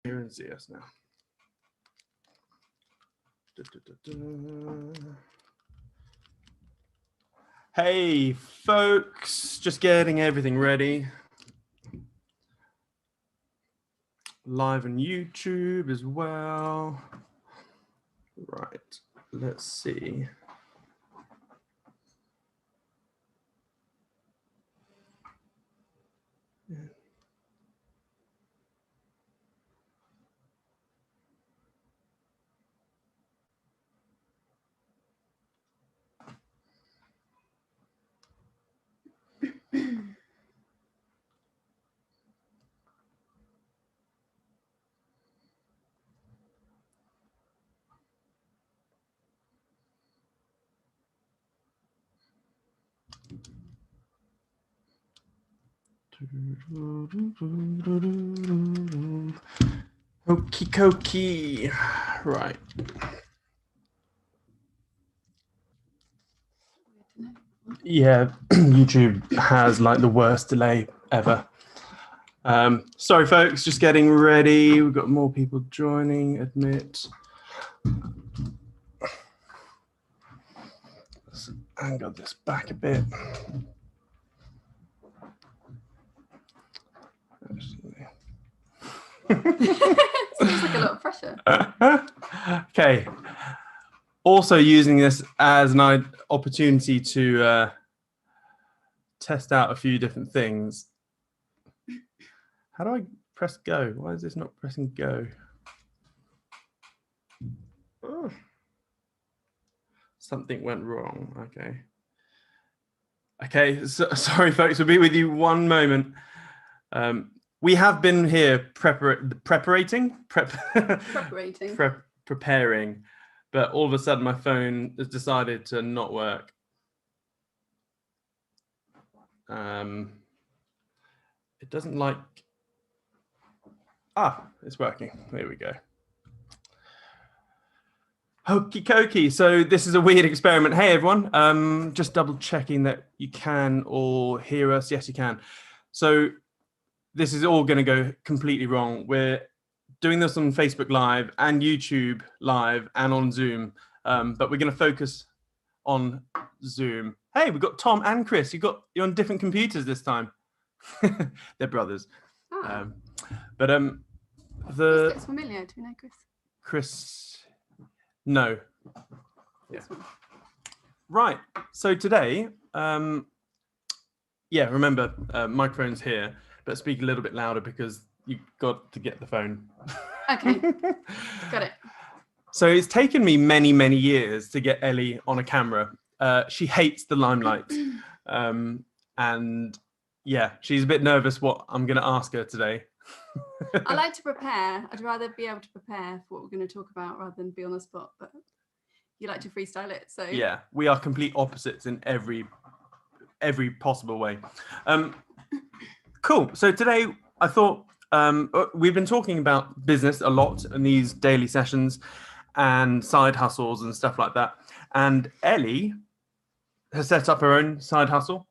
Here and see us now. Hey folks, just getting everything ready. Live on YouTube as well. Right, let's see. Yeah. Okie dokie. Right. Yeah, YouTube has like the worst delay ever. Sorry folks, just getting ready. We've got more people joining, admit. Let's angle this back a bit. Seems like a lot of pressure. Okay. Also using this as an opportunity to test out a few different things. How do I press go? Why is this not pressing go? Oh. Something went wrong. Okay. Okay, so, sorry folks, we'll be with you one moment. We have been here preparing, but all of a sudden my phone has decided to not work. It doesn't like, it's working. There we go. Hokey cokey. So this is a weird experiment. Hey everyone, just double checking that you can all hear us. Yes, you can. So this is all going to go completely wrong. We're doing this on Facebook Live and YouTube Live and on Zoom, but we're going to focus on Zoom. Hey, we've got Tom and Chris. You're on different computers this time. They're brothers. Oh. This looks familiar. Do you know Chris? Chris, no. Yeah. Right. So today, yeah, remember microphone's here, but speak a little bit louder because you got to get the phone. Okay, got it. So it's taken me many, many years to get Ellie on a camera. She hates the limelight. And yeah, she's a bit nervous what I'm going to ask her today. I like to prepare. I'd rather be able to prepare for what we're going to talk about rather than be on the spot, but you like to freestyle it. So yeah, we are complete opposites in every possible way. Cool. So today I thought we've been talking about business a lot in these daily sessions and side hustles and stuff like that. And Ellie has set up her own side hustle,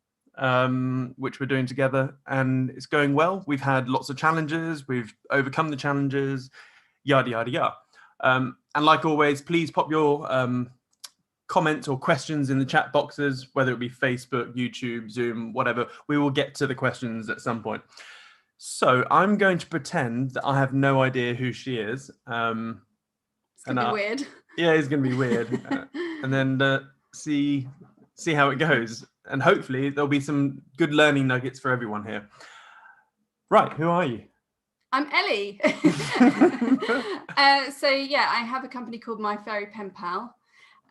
which we're doing together, and it's going well. We've had lots of challenges. We've overcome the challenges, yada, yada, yada. And like always, please pop your comments or questions in the chat boxes, whether it be Facebook, YouTube, Zoom, whatever. We will get to the questions at some point. So I'm going to pretend that I have no idea who she is. It's going to be weird. Yeah, it's going to be weird. And then see how it goes. And hopefully there'll be some good learning nuggets for everyone here. Right, who are you? I'm Ellie. So yeah, I have a company called My Fairy Penpal.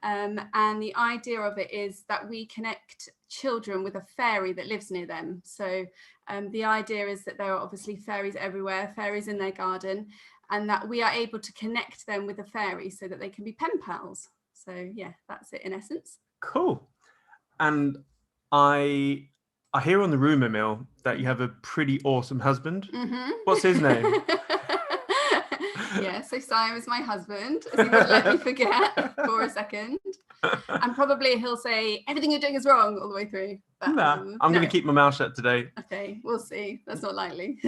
And the idea of it is that we connect children with a fairy that lives near them. So the idea is that there are obviously fairies everywhere, fairies in their garden, and that we are able to connect them with a fairy so that they can be pen pals. So yeah, that's it in essence. Cool. And I hear on the rumor mill that you have a pretty awesome husband. Mm-hmm. What's his name? Yeah, so Simon is my husband, as he wouldn't let me forget for a second. And probably he'll say, everything you're doing is wrong all the way through. But, I'm going to keep my mouth shut today. Okay, we'll see. That's not likely.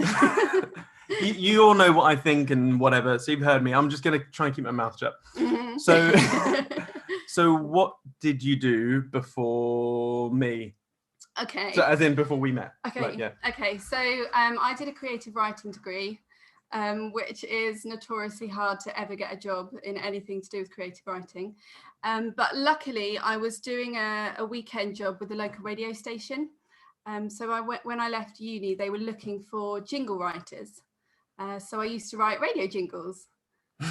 You all know what I think and whatever, so you've heard me. I'm just going to try and keep my mouth shut. So, so what did you do before me? Okay. So, as in before we met. Okay. Like, yeah. Okay. So I did a creative writing degree, which is notoriously hard to ever get a job in anything to do with creative writing. But luckily, I was doing a weekend job with the local radio station. So when I left uni, they were looking for jingle writers. So I used to write radio jingles.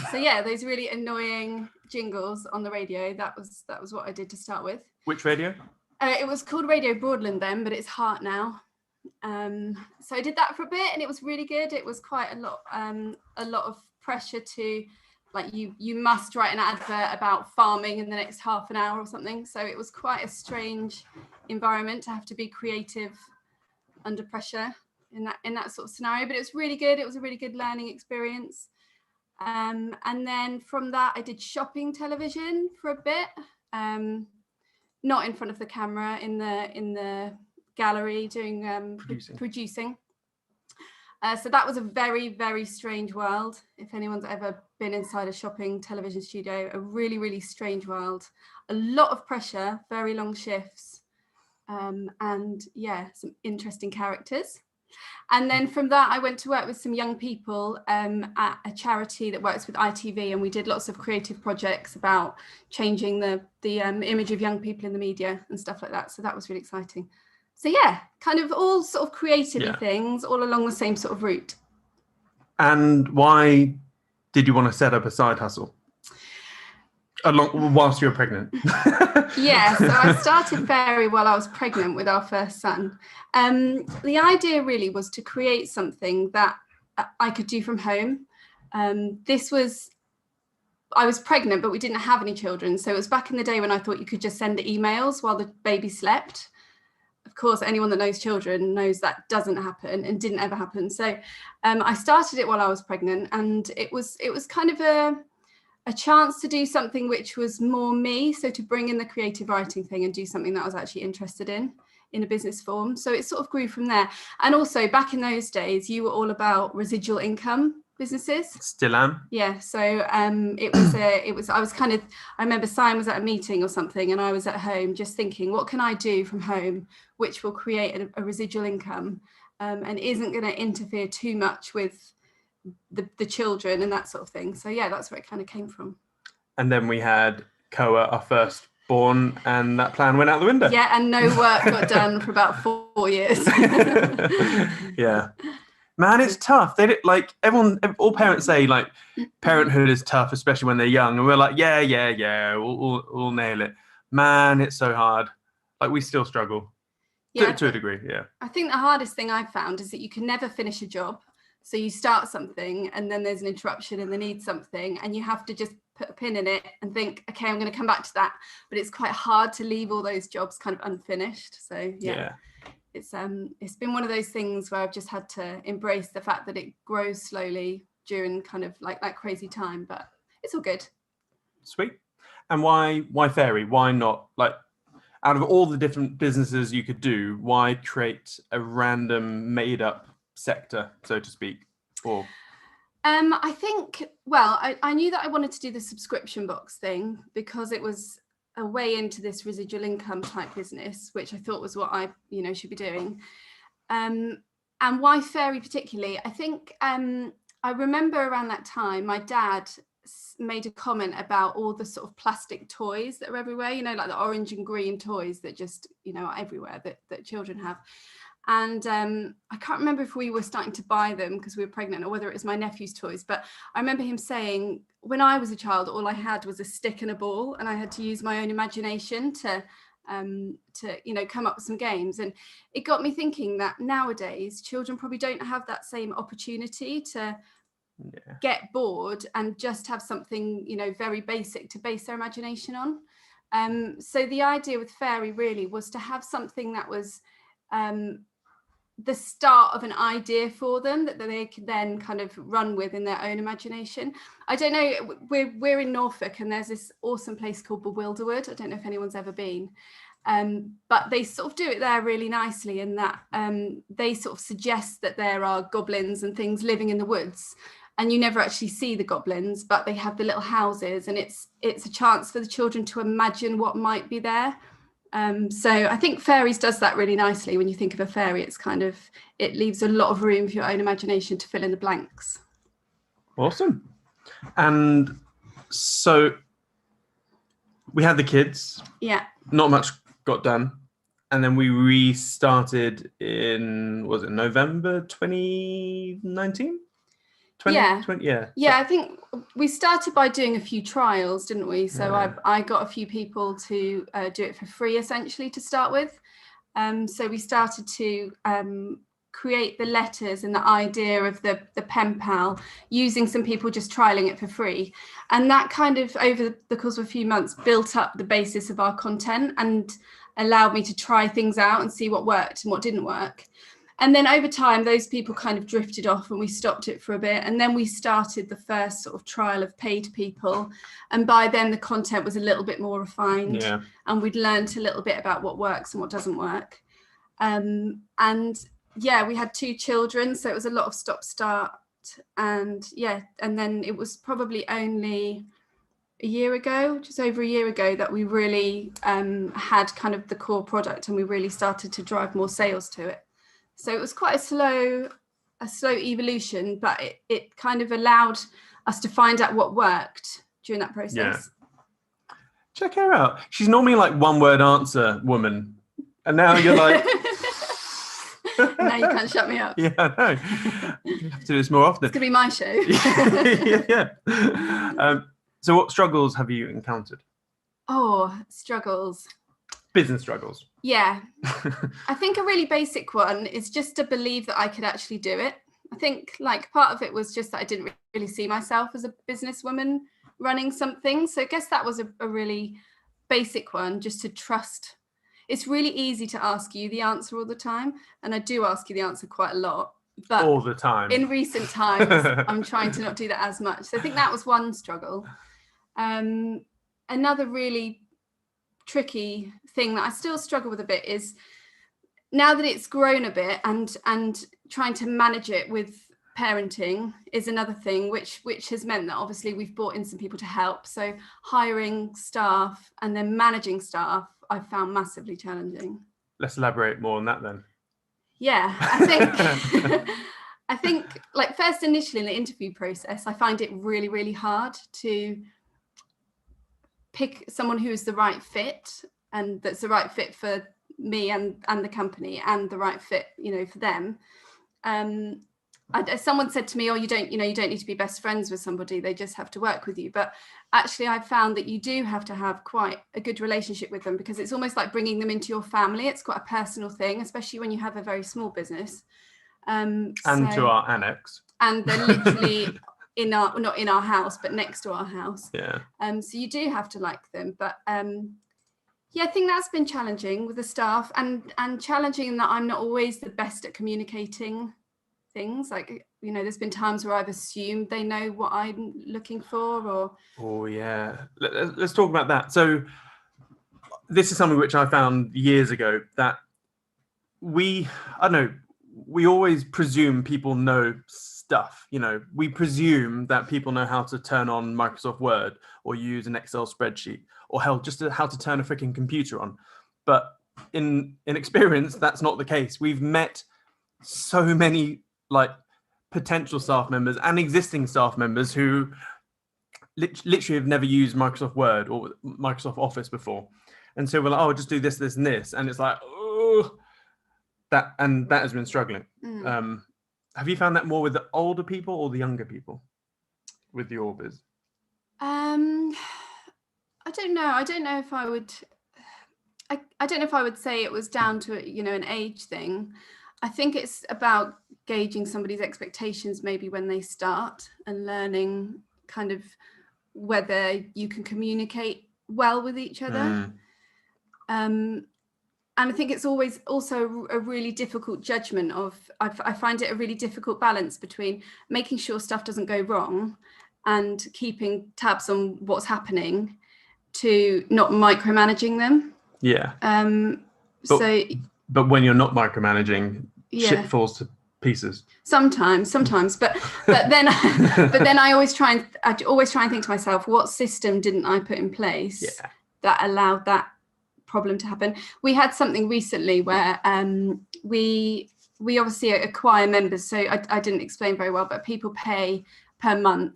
So yeah, those really annoying jingles on the radio. That was what I did to start with. Which radio? It was called Radio Broadland then, but it's Heart now. So I did that for a bit, and it was really good. It was quite a lot of pressure to, like, you must write an advert about farming in the next half an hour or something. So it was quite a strange environment to have to be creative under pressure in that sort of scenario. But it was really good. It was a really good learning experience. And then from that, I did shopping television for a bit. Not in front of the camera, in the gallery doing producing. So that was a very, very strange world. If anyone's ever been inside a shopping television studio, a really, really strange world. A lot of pressure, very long shifts, and yeah, some interesting characters. And then from that, I went to work with some young people at a charity that works with ITV, and we did lots of creative projects about changing the image of young people in the media and stuff like that. So that was really exciting. So yeah, kind of all sort of creative things, all along the same sort of route. And why did you want to set up a side hustle? Whilst you were pregnant? Yeah, so I started Fairy while I was pregnant with our first son. The idea really was to create something that I could do from home. I was pregnant, but we didn't have any children. So it was back in the day when I thought you could just send the emails while the baby slept. Of course, anyone that knows children knows that doesn't happen and didn't ever happen. So I started it while I was pregnant, and it was kind of a chance to do something which was more me. So to bring in the creative writing thing and do something that I was actually interested in a business form. So it sort of grew from there. And also back in those days, you were all about residual income businesses. Still am. Yeah. So I remember Simon was at a meeting or something, and I was at home just thinking, what can I do from home which will create a residual income and isn't going to interfere too much with the children and that sort of thing. So yeah, that's where it kind of came from. And then we had Koa, our first born, and that plan went out the window. Yeah, and no work got done for about 4 years. Yeah, man, it's tough. They like all parents say like parenthood is tough, especially when they're young, and we're like, yeah, we'll nail it. Man, it's so hard. Like we still struggle to a degree. Yeah, I think the hardest thing I've found is that you can never finish a job. So you start something and then there's an interruption and they need something, and you have to just put a pin in it and think, okay, I'm going to come back to that. But it's quite hard to leave all those jobs kind of unfinished. So yeah. It's been one of those things where I've just had to embrace the fact that it grows slowly during kind of like that crazy time, but it's all good. Sweet. And why Fairy? Why not, like, out of all the different businesses you could do, why create a random made up sector, so to speak? Or I think, well, I knew that I wanted to do the subscription box thing because it was a way into this residual income type business, which I thought was what I should be doing. And why Fairy particularly? I think I remember around that time my dad made a comment about all the sort of plastic toys that are everywhere, like the orange and green toys that just are everywhere that children have. And I can't remember if we were starting to buy them because we were pregnant or whether it was my nephew's toys. But I remember him saying, when I was a child, all I had was a stick and a ball, and I had to use my own imagination to come up with some games. And it got me thinking that nowadays children probably don't have that same opportunity to get bored and just have something, very basic to base their imagination on. So the idea with Fairy really was to have something that was the start of an idea for them that they could then kind of run with in their own imagination. I don't know, we're in Norfolk and there's this awesome place called Bewilderwood. I don't know if anyone's ever been. But they sort of do it there really nicely in that they sort of suggest that there are goblins and things living in the woods, and you never actually see the goblins, but they have the little houses, and it's a chance for the children to imagine what might be there. So I think Fairies does that really nicely. When you think of a fairy, it leaves a lot of room for your own imagination to fill in the blanks. Awesome. And so we had the kids. Yeah. Not much got done. And then we restarted in, was it November 2019? Yeah. Yeah. I think we started by doing a few trials, didn't we? So I got a few people to do it for free, essentially, to start with. So we started to create the letters and the idea of the pen pal using some people just trialing it for free. And that kind of, over the course of a few months, built up the basis of our content and allowed me to try things out and see what worked and what didn't work. And then over time, those people kind of drifted off and we stopped it for a bit. And then we started the first sort of trial of paid people. And by then the content was a little bit more refined. Yeah. And we'd learned a little bit about what works and what doesn't work. And yeah, we had 2 children, so it was a lot of stop-start. And yeah, and then it was probably only a year ago, just over a year ago, that we really had kind of the core product and we really started to drive more sales to it. So it was quite a slow evolution, but it kind of allowed us to find out what worked during that process. Yeah. Check her out. She's normally like one word answer woman. And now you're like... Now you can't shut me up. Yeah, I know. You have to do this more often. It's going to be my show. Yeah. So what struggles have you encountered? Oh, struggles. Business struggles. Yeah. I think a really basic one is just to believe that I could actually do it. I think like part of it was just that I didn't really see myself as a businesswoman running something. So I guess that was a really basic one, just to trust. It's really easy to ask you the answer all the time. And I do ask you the answer quite a lot. But all the time. In recent times, I'm trying to not do that as much. So I think that was one struggle. Another really tricky thing that I still struggle with a bit is now that it's grown a bit and trying to manage it with parenting is another thing, which has meant that obviously we've brought in some people to help. So hiring staff and then managing staff, I've found massively challenging. Let's elaborate more on that then. Yeah, I think like first initially in the interview process, I find it really, really hard to pick someone who is the right fit and that's the right fit for me and the company and the right fit, for them. Someone said to me, oh, you don't need to be best friends with somebody, they just have to work with you. But actually I've found that you do have to have quite a good relationship with them, because it's almost like bringing them into your family. It's quite a personal thing, especially when you have a very small business. To our annex. And they're literally not in our house, but next to our house. Yeah. So you do have to like them. But yeah, I think that's been challenging with the staff and challenging in that I'm not always the best at communicating things. Like, there's been times where I've assumed they know what I'm looking for or... Oh, yeah. Let's talk about that. So this is something which I found years ago, that we always presume people know stuff. We presume that people know how to turn on Microsoft Word or use an Excel spreadsheet, or hell, just how to turn a freaking computer on. But in experience, that's not the case. We've met so many like potential staff members and existing staff members who literally have never used Microsoft Word or Microsoft Office before. And so we're like, oh, just do this, this, and this. And it's like, oh, that has been struggling. Have you found that more with the older people or the younger people with your biz? I don't know. I don't know if I would. I don't know if I would say it was down to an age thing. I think it's about gauging somebody's expectations maybe when they start and learning kind of whether you can communicate well with each other. And I think it's always also a really difficult judgment of, I find it a really difficult balance between making sure stuff doesn't go wrong and keeping tabs on what's happening to not micromanaging them. Yeah. Um, But, so but when you're not micromanaging, yeah, shit falls to pieces. sometimes, but then I always try and think to myself, what system didn't I put in place that allowed that problem to happen? We had something recently where we obviously acquire members, so I didn't explain very well, but people pay per month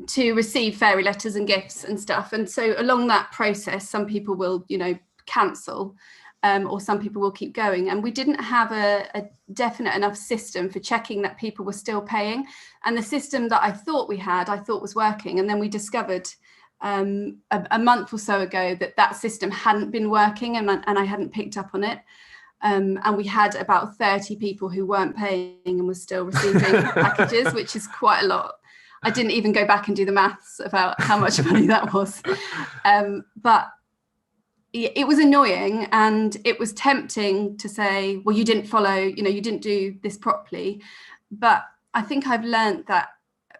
to receive fairy letters and gifts and stuff. And so along that process, some people will, cancel, or some people will keep going. And we didn't have a definite enough system for checking that people were still paying. And the system that I thought was working. And then we discovered a month or so ago that system hadn't been working, and I hadn't picked up on it. And we had about 30 people who weren't paying and were still receiving packages, which is quite a lot. I didn't even go back and do the maths about how much money that was. But it was annoying, and it was tempting to say, well, you didn't follow, you didn't do this properly. But I think I've learned that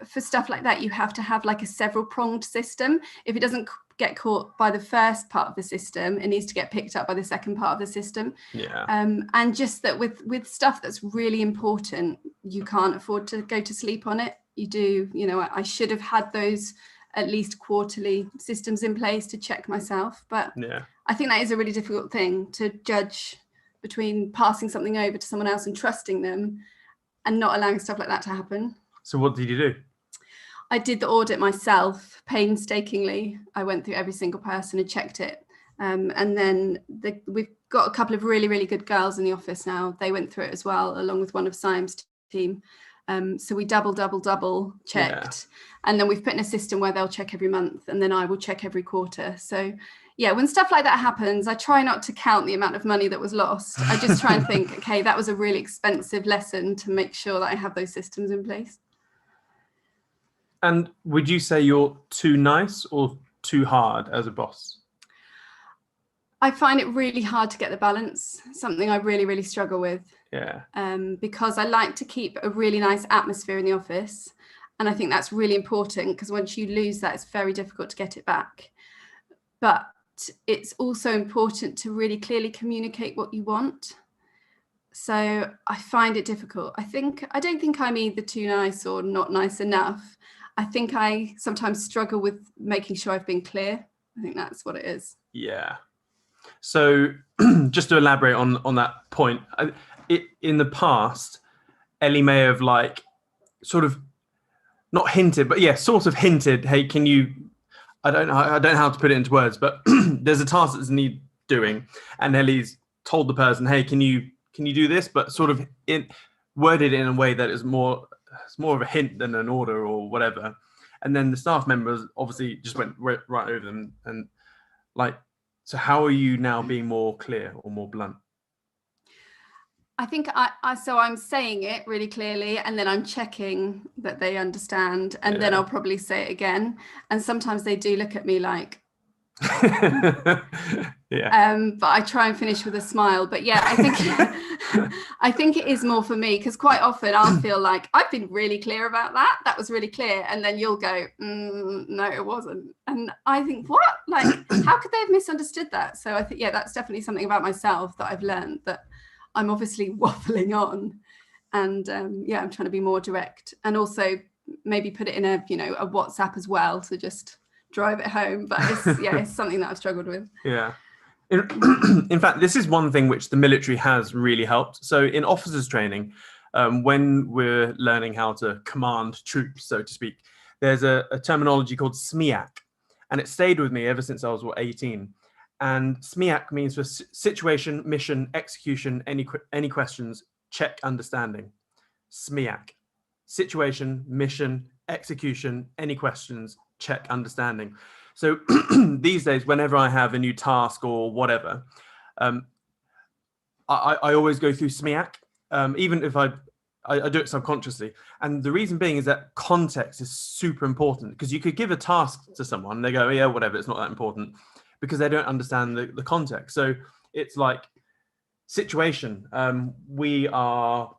for stuff like that, you have to have like a several pronged system. If it doesn't get caught by the first part of the system, it needs to get picked up by the second part of the system. Yeah. And just that with stuff that's really important, you can't afford to go to sleep on it. You do, I should have had those at least quarterly systems in place to check myself. But I think that is a really difficult thing to judge between passing something over to someone else and trusting them and not allowing stuff like that to happen. So what did you do? I did the audit myself, painstakingly. I went through every single person and checked it. And then we've got a couple of really, really good girls in the office now. They went through it as well, along with one of Siam's team. So we double checked. And then we've put in a system where they'll check every month, and then I will check every quarter. So yeah, when stuff like that happens, I try not to count the amount of money that was lost. I just try and think, okay, that was a really expensive lesson, to make sure that I have those systems in place. And would you say you're too nice or too hard as a boss? I find it really hard to get the balance, something I really, really struggle with. Yeah. Because I like to keep a really nice atmosphere in the office. And I think that's really important, because once you lose that, it's very difficult to get it back. But it's also important to really clearly communicate what you want. So I find it difficult. I don't think I'm either too nice or not nice enough. I think I sometimes struggle with making sure I've been clear. I think that's what it is. Yeah. So just to elaborate on that point, in the past, Ellie may have sort of not hinted, but sort of hinted, hey, can you, I don't know how to put it into words, but there's a task that's need doing, and Ellie's told the person, hey, can you do this, but sort of worded it in a way that is more of a hint than an order or whatever. And then the staff members obviously just went right over them, and so how are you now being more clear or more blunt? I think so I'm saying it really clearly, and then I'm checking that they understand, and then I'll probably say it again. And sometimes they do look at me like, but I try and finish with a smile. But I think it is more for me, because quite often I'll feel like I've been really clear about that. That was really clear. And then you'll go, no, it wasn't. And I think, what? How could they have misunderstood that? So I think, that's definitely something about myself that I've learned, that I'm obviously waffling on, and I'm trying to be more direct, and also maybe put it in a WhatsApp as well, to just drive it home. But it's something that I've struggled with. Yeah. In fact, this is one thing which the military has really helped. So in officers training, when we're learning how to command troops, so to speak, there's a terminology called SMEAC, and it stayed with me ever since I was 18. And SMEAC means for situation, mission, execution, any questions, check, understanding. SMEAC, situation, mission, execution, any questions, check, understanding. So these days, whenever I have a new task or whatever, I always go through SMEAC, even if I do it subconsciously. And the reason being is that context is super important, because you could give a task to someone, they go, yeah, whatever, it's not that important, because they don't understand the context. So it's like situation. We got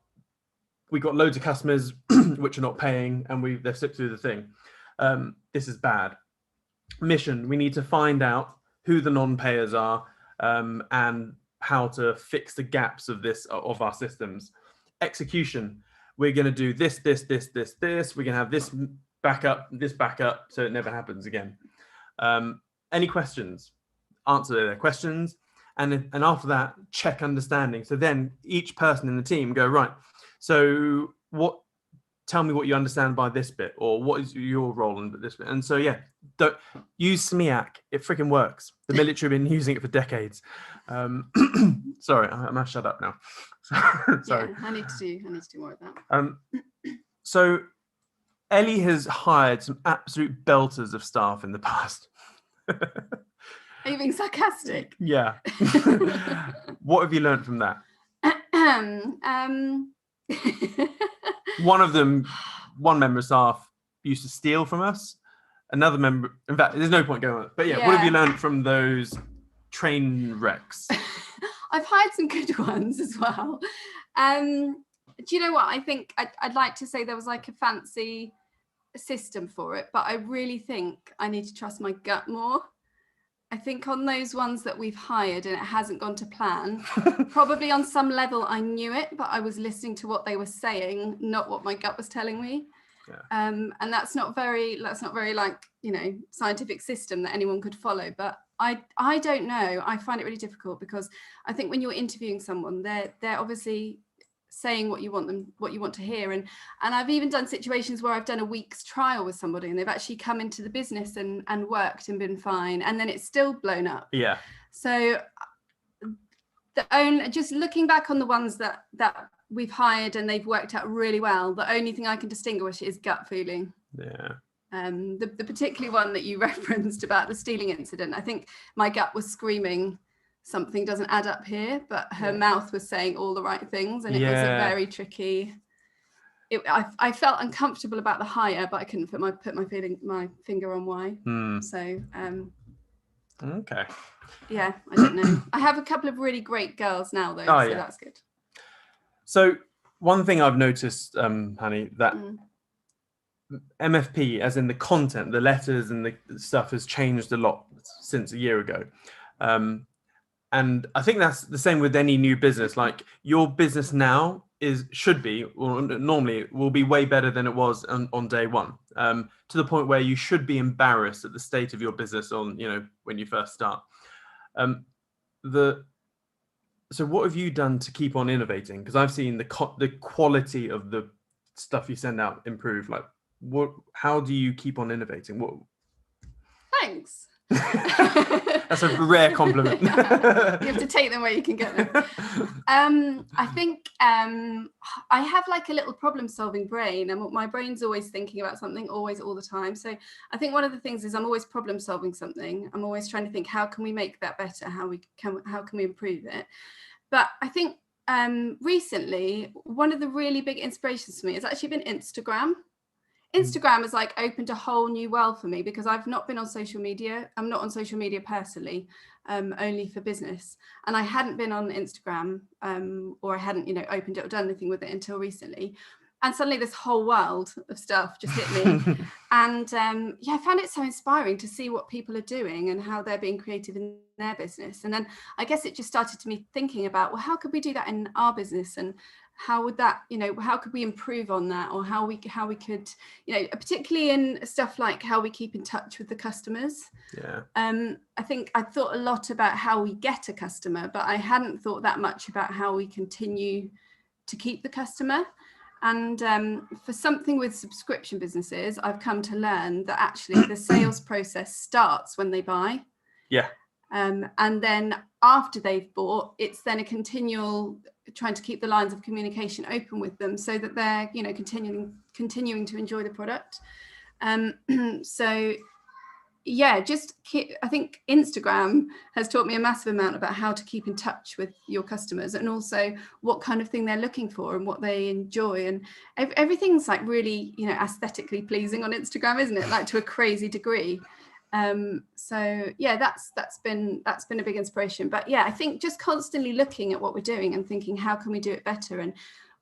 loads of customers which are not paying, and they've slipped through the thing. This is bad. Mission, we need to find out who the non-payers are, and how to fix the gaps of our systems. Execution, we're going to do this. We're going to have this backup, so it never happens again. Any questions? Answer their questions, and after that, check understanding. So then each person in the team go, right, so tell me what you understand by this bit, or what is your role in this bit. And so, yeah, don't use SMEAC. It freaking works. The military have been using it for decades. Sorry, I must shut up now. Sorry. Yeah, I need to do more of that. So Ellie has hired some absolute belters of staff in the past. Are you being sarcastic? Yeah. What have you learned from that? One member of staff used to steal from us. Another member, in fact, there's no point going on. But yeah, what have you learned from those train wrecks? I've hired some good ones as well. Do you know what? I think I'd like to say there was like a fancy system for it, but I really think I need to trust my gut more. I think on those ones that we've hired and it hasn't gone to plan, probably on some level I knew it, but I was listening to what they were saying, not what my gut was telling me. Yeah. And that's not very like, scientific system that anyone could follow. But I don't know. I find it really difficult because I think when you're interviewing someone, they're obviously saying what you want to hear, and I've even done situations where I've done a week's trial with somebody and they've actually come into the business and worked and been fine, and then it's still blown up. Yeah. So just looking back on the ones that we've hired and they've worked out really well, the only thing I can distinguish is gut feeling. Yeah. The particular one that you referenced about the stealing incident, I think my gut was screaming something doesn't add up here, but her mouth was saying all the right things, and it was a very tricky. I felt uncomfortable about the hire, but I couldn't put my finger on why. So okay. Yeah, I don't know. I have a couple of really great girls now though, so that's good. So one thing I've noticed, Honey, that MFP, as in the content, the letters and the stuff, has changed a lot since a year ago. And I think that's the same with any new business. Like, your business now normally will be way better than it was on day one, to the point where you should be embarrassed at the state of your business when you first start. So what have you done to keep on innovating? Because I've seen the quality of the stuff you send out improve. Like, how do you keep on innovating? Thanks. That's a rare compliment. You have to take them where you can get them. I think I have like a little problem-solving brain, and my brain's always thinking about something, always, all the time. So I think one of the things is I'm always problem-solving something. I'm always trying to think, how can we make that better? How can we improve it? But I think recently, one of the really big inspirations for me has actually been Instagram. Instagram has like opened a whole new world for me, because I've not been on social media. I'm not on social media personally, only for business. And I hadn't been on Instagram, or I hadn't, opened it or done anything with it until recently. And suddenly this whole world of stuff just hit me. And I found it so inspiring to see what people are doing and how they're being creative in their business. And then I guess it just started to me thinking about, well, how could we do that in our business? And how would that, how could we improve on that? Or how we could, particularly in stuff like how we keep in touch with the customers. Yeah. I think I thought a lot about how we get a customer, but I hadn't thought that much about how we continue to keep the customer. And for something with subscription businesses, I've come to learn that actually the sales process starts when they buy. Yeah. And then after they've bought, it's then a continual trying to keep the lines of communication open with them, so that they're, continuing to enjoy the product. I think Instagram has taught me a massive amount about how to keep in touch with your customers, and also what kind of thing they're looking for and what they enjoy. And everything's like really, aesthetically pleasing on Instagram, isn't it? Like, to a crazy degree. That's been a big inspiration. But I think just constantly looking at what we're doing and thinking, how can we do it better? And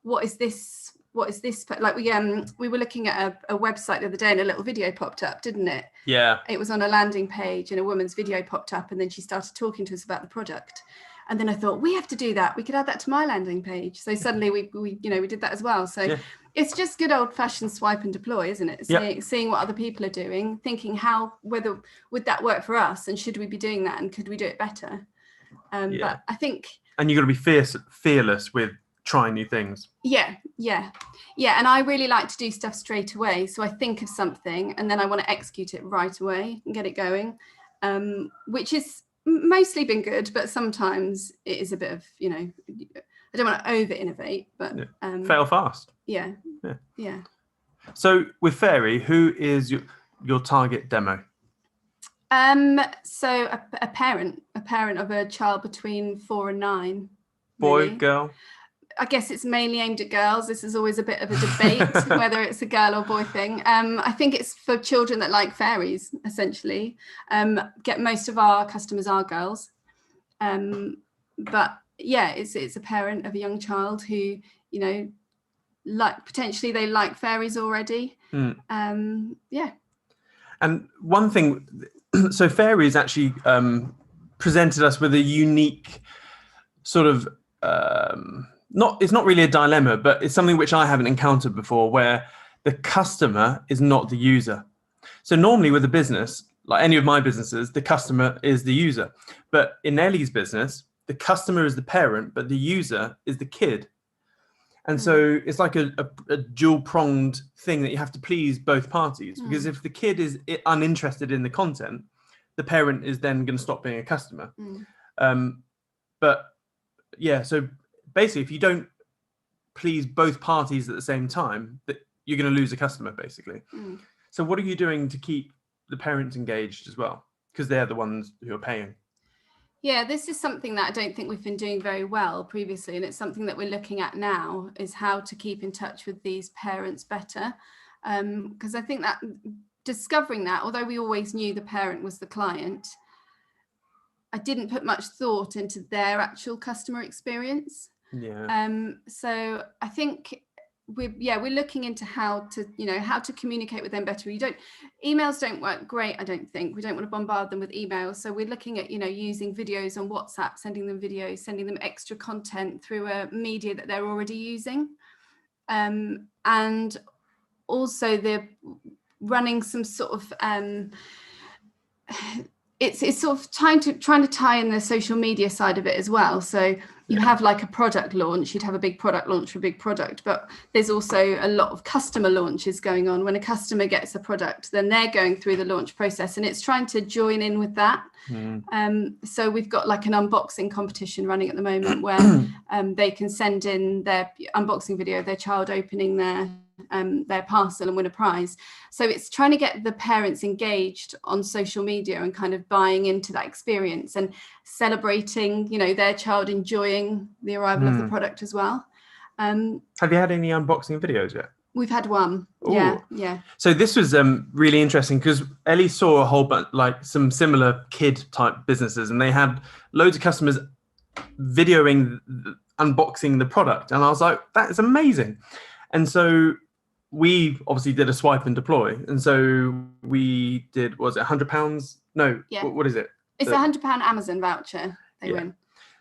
what is this what is this? Like we were looking at a website the other day and a little video popped up, didn't it? Yeah. It was on a landing page and a woman's video popped up and then she started talking to us about the product. And then I thought, we have to do that. We could add that to my landing page. So suddenly we did that as well. So it's just good old fashioned swipe and deploy, isn't it? Seeing what other people are doing, thinking whether would that work for us and should we be doing that and could we do it better? But I think. And you've got to be fearless with trying new things. Yeah. And I really like to do stuff straight away. So I think of something and then I want to execute it right away and get it going, which is mostly been good, but sometimes it is a bit of, I don't want to over innovate, but fail fast. Yeah. So with Fairy, who is your target demo? So a parent of a child between 4 and 9. Boy, really. girl? I guess it's mainly aimed at girls. This is always a bit of a debate whether it's a girl or boy thing. I think it's for children that like fairies, essentially. Most of our customers are girls. But yeah, it's a parent of a young child who, potentially they like fairies already. Yeah. And one thing, so Fairies actually presented us with a unique sort of, it's not really a dilemma, but it's something which I haven't encountered before, where the customer is not the user. So normally with a business, like any of my businesses, the customer is the user. But in Ellie's business, the customer is the parent, but the user is the kid. And so it's like a dual-pronged thing that you have to please both parties, because if the kid is uninterested in the content, the parent is then going to stop being a customer. But yeah, so basically, if you don't please both parties at the same time, you're going to lose a customer, basically. So what are you doing to keep the parents engaged as well? Because they're the ones who are paying. Yeah, this is something that I don't think we've been doing very well previously, and it's something that we're looking at now, is how to keep in touch with these parents better. Because I think that discovering that, although we always knew the parent was the client, I didn't put much thought into their actual customer experience. So I think we're looking into how to communicate with them better. Emails don't work great, I don't think. We don't want to bombard them with emails. So we're looking at, using videos on WhatsApp, sending them videos, sending them extra content through a media that they're already using. And also they're running some sort of, it's sort of trying to tie in the social media side of it as well. So you have like a product launch, you'd have a big product launch for a big product, but there's also a lot of customer launches going on. When a customer gets a product, then they're going through the launch process, and it's trying to join in with that. So we've got like an unboxing competition running at the moment where they can send in their unboxing video of their child opening their parcel and win a prize. So it's trying to get the parents engaged on social media and kind of buying into that experience and celebrating, their child enjoying the arrival of the product as well. Have you had any unboxing videos yet? We've had one. Ooh. Yeah. So this was really interesting because Ellie saw a whole bunch, like some similar kid type businesses, and they had loads of customers videoing unboxing the product, and I was like, that is amazing. And so we obviously did a swipe and deploy, and so we did, was it £100? No, yeah. What is it? It's a £100 Amazon voucher they win.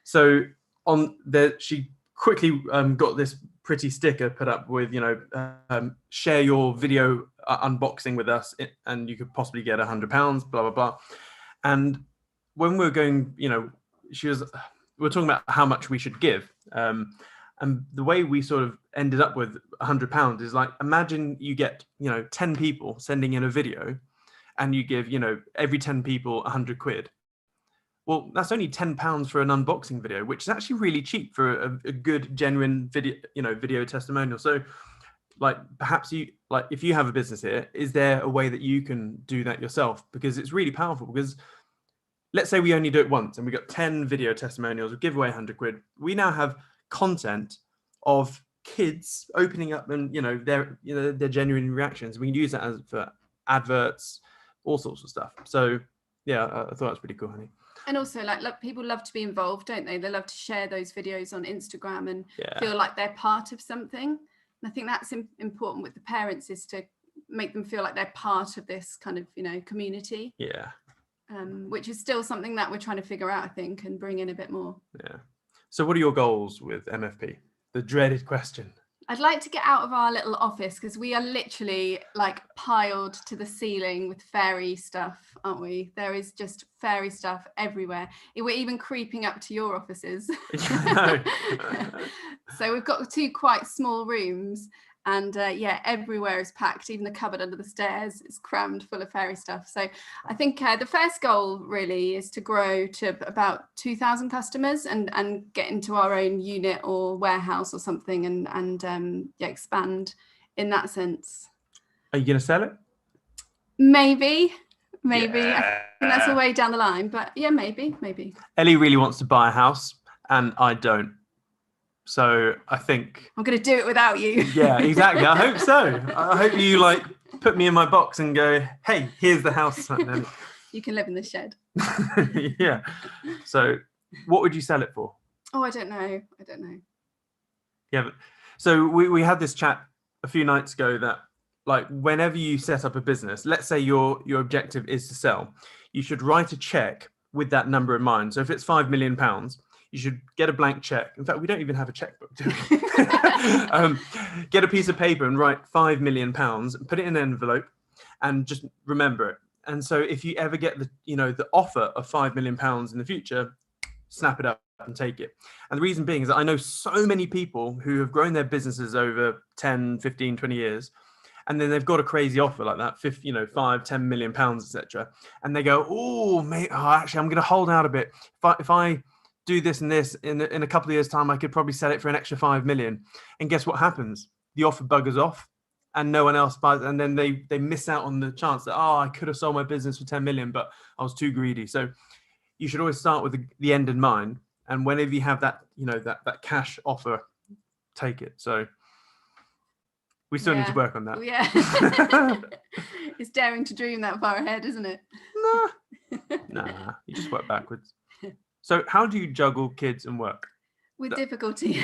So on there, she quickly got this pretty sticker put up with, share your video unboxing with us, and you could possibly get £100, blah, blah, blah. And when we were going, we were talking about how much we should give. And the way we sort of ended up with £100 is like, imagine you get, 10 people sending in a video and you give, every 10 people £100. Well, that's only £10 for an unboxing video, which is actually really cheap for a good, genuine video, video testimonial. So like, perhaps if you have a business here, is there a way that you can do that yourself? Because it's really powerful, because let's say we only do it once and we got 10 video testimonials, we give away £100. We now have content of kids opening up and their genuine reactions. We can use that for adverts, all sorts of stuff. So yeah, I thought that was pretty cool, honey. And also, like people love to be involved, don't they? They love to share those videos on Instagram and feel like they're part of something. I think that's important with the parents, is to make them feel like they're part of this kind of, community. Yeah. Which is still something that we're trying to figure out, I think, and bring in a bit more. Yeah. So what are your goals with MFP? The dreaded question. I'd like to get out of our little office, because we are literally like piled to the ceiling with fairy stuff, aren't we? There is just fairy stuff everywhere. We're even creeping up to your offices. So we've got 2 quite small rooms, and everywhere is packed. Even the cupboard under the stairs is crammed full of fairy stuff. So I think the first goal really is to grow to about 2,000 customers and get into our own unit or warehouse or something, and expand in that sense. Are you going to sell it? Maybe. Yeah. I think that's a way down the line, but yeah, maybe. Ellie really wants to buy a house, and I don't. So I think I'm going to do it without you. Yeah, exactly. I hope so. I hope you like put me in my box and go, hey, here's the house. You can live in the shed. Yeah. So what would you sell it for? Oh, I don't know. Yeah. So we had this chat a few nights ago that, like, whenever you set up a business, let's say your objective is to sell, you should write a check with that number in mind. So if it's £5 million, you should get a blank check. In fact, we don't even have a checkbook, do we? Get a piece of paper and write £5 million, put it in an envelope, and just remember it. And so if you ever get the offer of £5 million in the future, snap it up and take it. And the reason being is that I know so many people who have grown their businesses over 10, 15, 20 years, and then they've got a crazy offer like that, 5, 10 million pounds, etc. And they go, oh, mate, actually, I'm going to hold out a bit. If I do this and this in a couple of years' time, I could probably sell it for an extra 5 million. And guess what happens? The offer buggers off, and no one else buys. And then they miss out on the chance that, I could have sold my business for 10 million, but I was too greedy. So you should always start with the end in mind. And whenever you have that, that cash offer, take it. So we still need to work on that. Yeah. It's daring to dream that far ahead, isn't it? Nah, you just work backwards. So how do you juggle kids and work? With difficulty.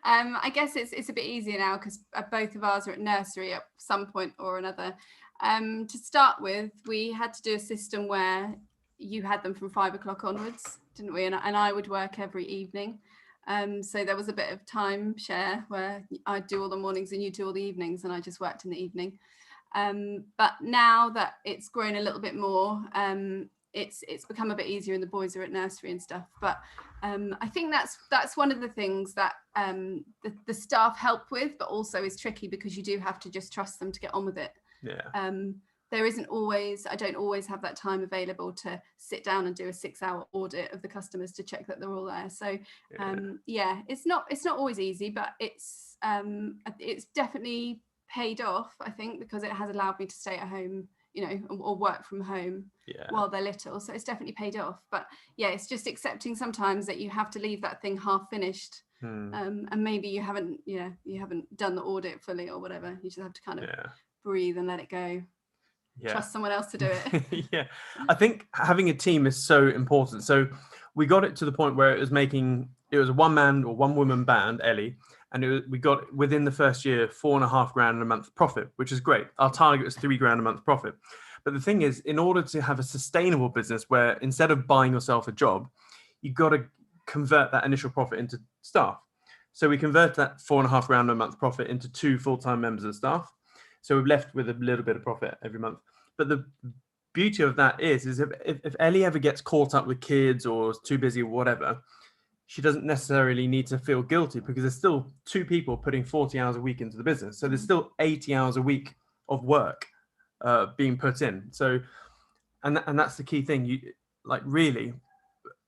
I guess it's a bit easier now, because both of ours are at nursery at some point or another. To start with, we had to do a system where you had them from 5 o'clock onwards, didn't we? And I would work every evening. So there was a bit of time share where I'd do all the mornings and you do all the evenings, and I just worked in the evening. But now that it's grown a little bit more, it's become a bit easier, and the boys are at nursery and stuff. But I think that's one of the things that the staff help with, but also is tricky, because you do have to just trust them to get on with it. Yeah. I don't always have that time available to sit down and do a 6-hour audit of the customers to check that they're all there. So it's not always easy, but it's definitely paid off, I think, because it has allowed me to stay at home, or work from home while they're little. So it's definitely paid off. But yeah, it's just accepting sometimes that you have to leave that thing half finished. And maybe you haven't done the audit fully or whatever. You just have to kind of breathe and let it go. Trust someone else to do it. Yeah, I think having a team is so important. So we got it to the point where it was a one-man or one-woman band, Ellie, and we got, within the first year, £4,500 a month profit, which is great. Our target was £3,000 a month profit. But the thing is, in order to have a sustainable business where instead of buying yourself a job, you've got to convert that initial profit into staff. So we convert that £4,500 a month profit into 2 full-time members of staff. So we're left with a little bit of profit every month. But the beauty of that is if Ellie ever gets caught up with kids or is too busy or whatever, she doesn't necessarily need to feel guilty, because there's still 2 people putting 40 hours a week into the business. So there's still 80 hours a week of work being put in. So, and that's the key thing. You really,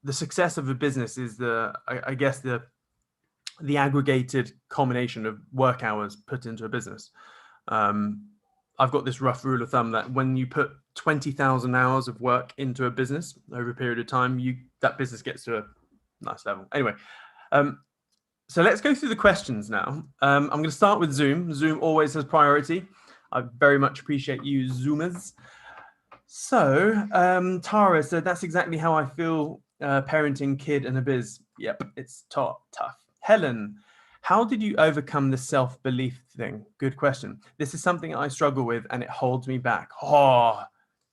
the success of a business is I guess the aggregated combination of work hours put into a business. I've got this rough rule of thumb that when you put 20,000 hours of work into a business over a period of time, that business gets to a nice level. Anyway, so let's go through the questions now. I'm going to start with Zoom. Zoom always has priority. I very much appreciate you, Zoomers. So Tara said, that's exactly how I feel parenting kid and a biz. Yep, it's tough. Helen, How did you overcome the self-belief thing? Good question. This is something I struggle with and it holds me back. Oh,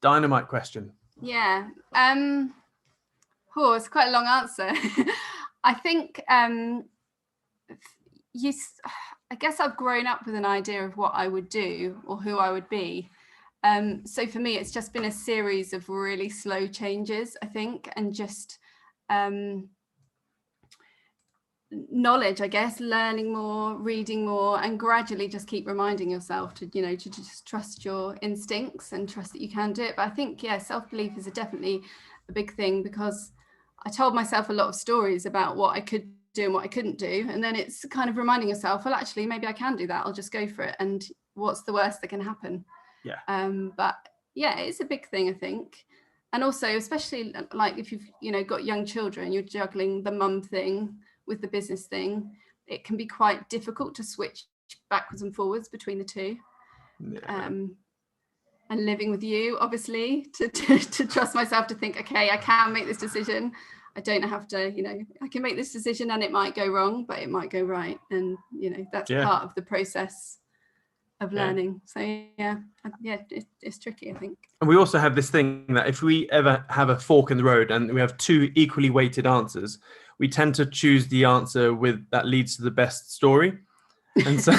dynamite question. Yeah. It's quite a long answer. I think I guess I've grown up with an idea of what I would do or who I would be. So for me, it's just been a series of really slow changes, I think, and just knowledge, I guess, learning more, reading more, and gradually just keep reminding yourself to, to just trust your instincts and trust that you can do it. But I think, yeah, self-belief is definitely a big thing, because I told myself a lot of stories about what I could do and what I couldn't do. And then it's kind of reminding yourself, well, actually, maybe I can do that. I'll just go for it. And what's the worst that can happen? Yeah. But yeah, it's a big thing, I think. And also, especially like if you've, got young children, you're juggling the mum thing with the business thing, it can be quite difficult to switch backwards and forwards between the two. Yeah. And living with you, obviously, to trust myself to think, okay, I can make this decision. I don't have to, I can make this decision and it might go wrong, but it might go right. And, that's part of the process of learning. So yeah, it's tricky, I think. And we also have this thing that if we ever have a fork in the road and we have two equally weighted answers, we tend to choose the answer that leads to the best story. And so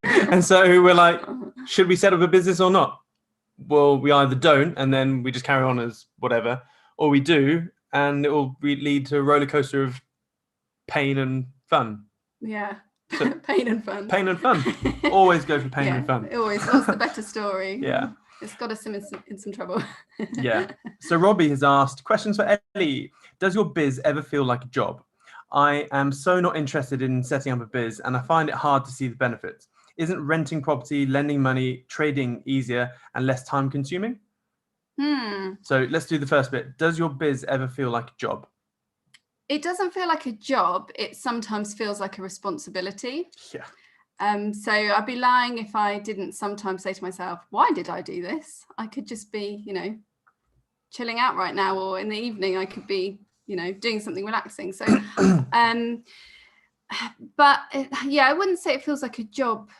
and so we're like, should we set up a business or not? Well, we either don't and then we just carry on as whatever, or we do and it will lead to a roller coaster of pain and fun. Yeah. So, pain and fun. Pain and fun. Always go for pain and fun. Always. What's the better story? Yeah. It's got us in some trouble. Yeah. So Robbie has asked, questions for Ellie. Does your biz ever feel like a job? I am so not interested in setting up a biz and I find it hard to see the benefits. Isn't renting property, lending money, trading easier and less time consuming? So let's do the first bit. Does your biz ever feel like a job? It doesn't feel like a job. It sometimes feels like a responsibility. Yeah. So I'd be lying if I didn't sometimes say to myself, why did I do this? I could just be, chilling out right now, or in the evening I could be, doing something relaxing. So, but yeah, I wouldn't say it feels like a job.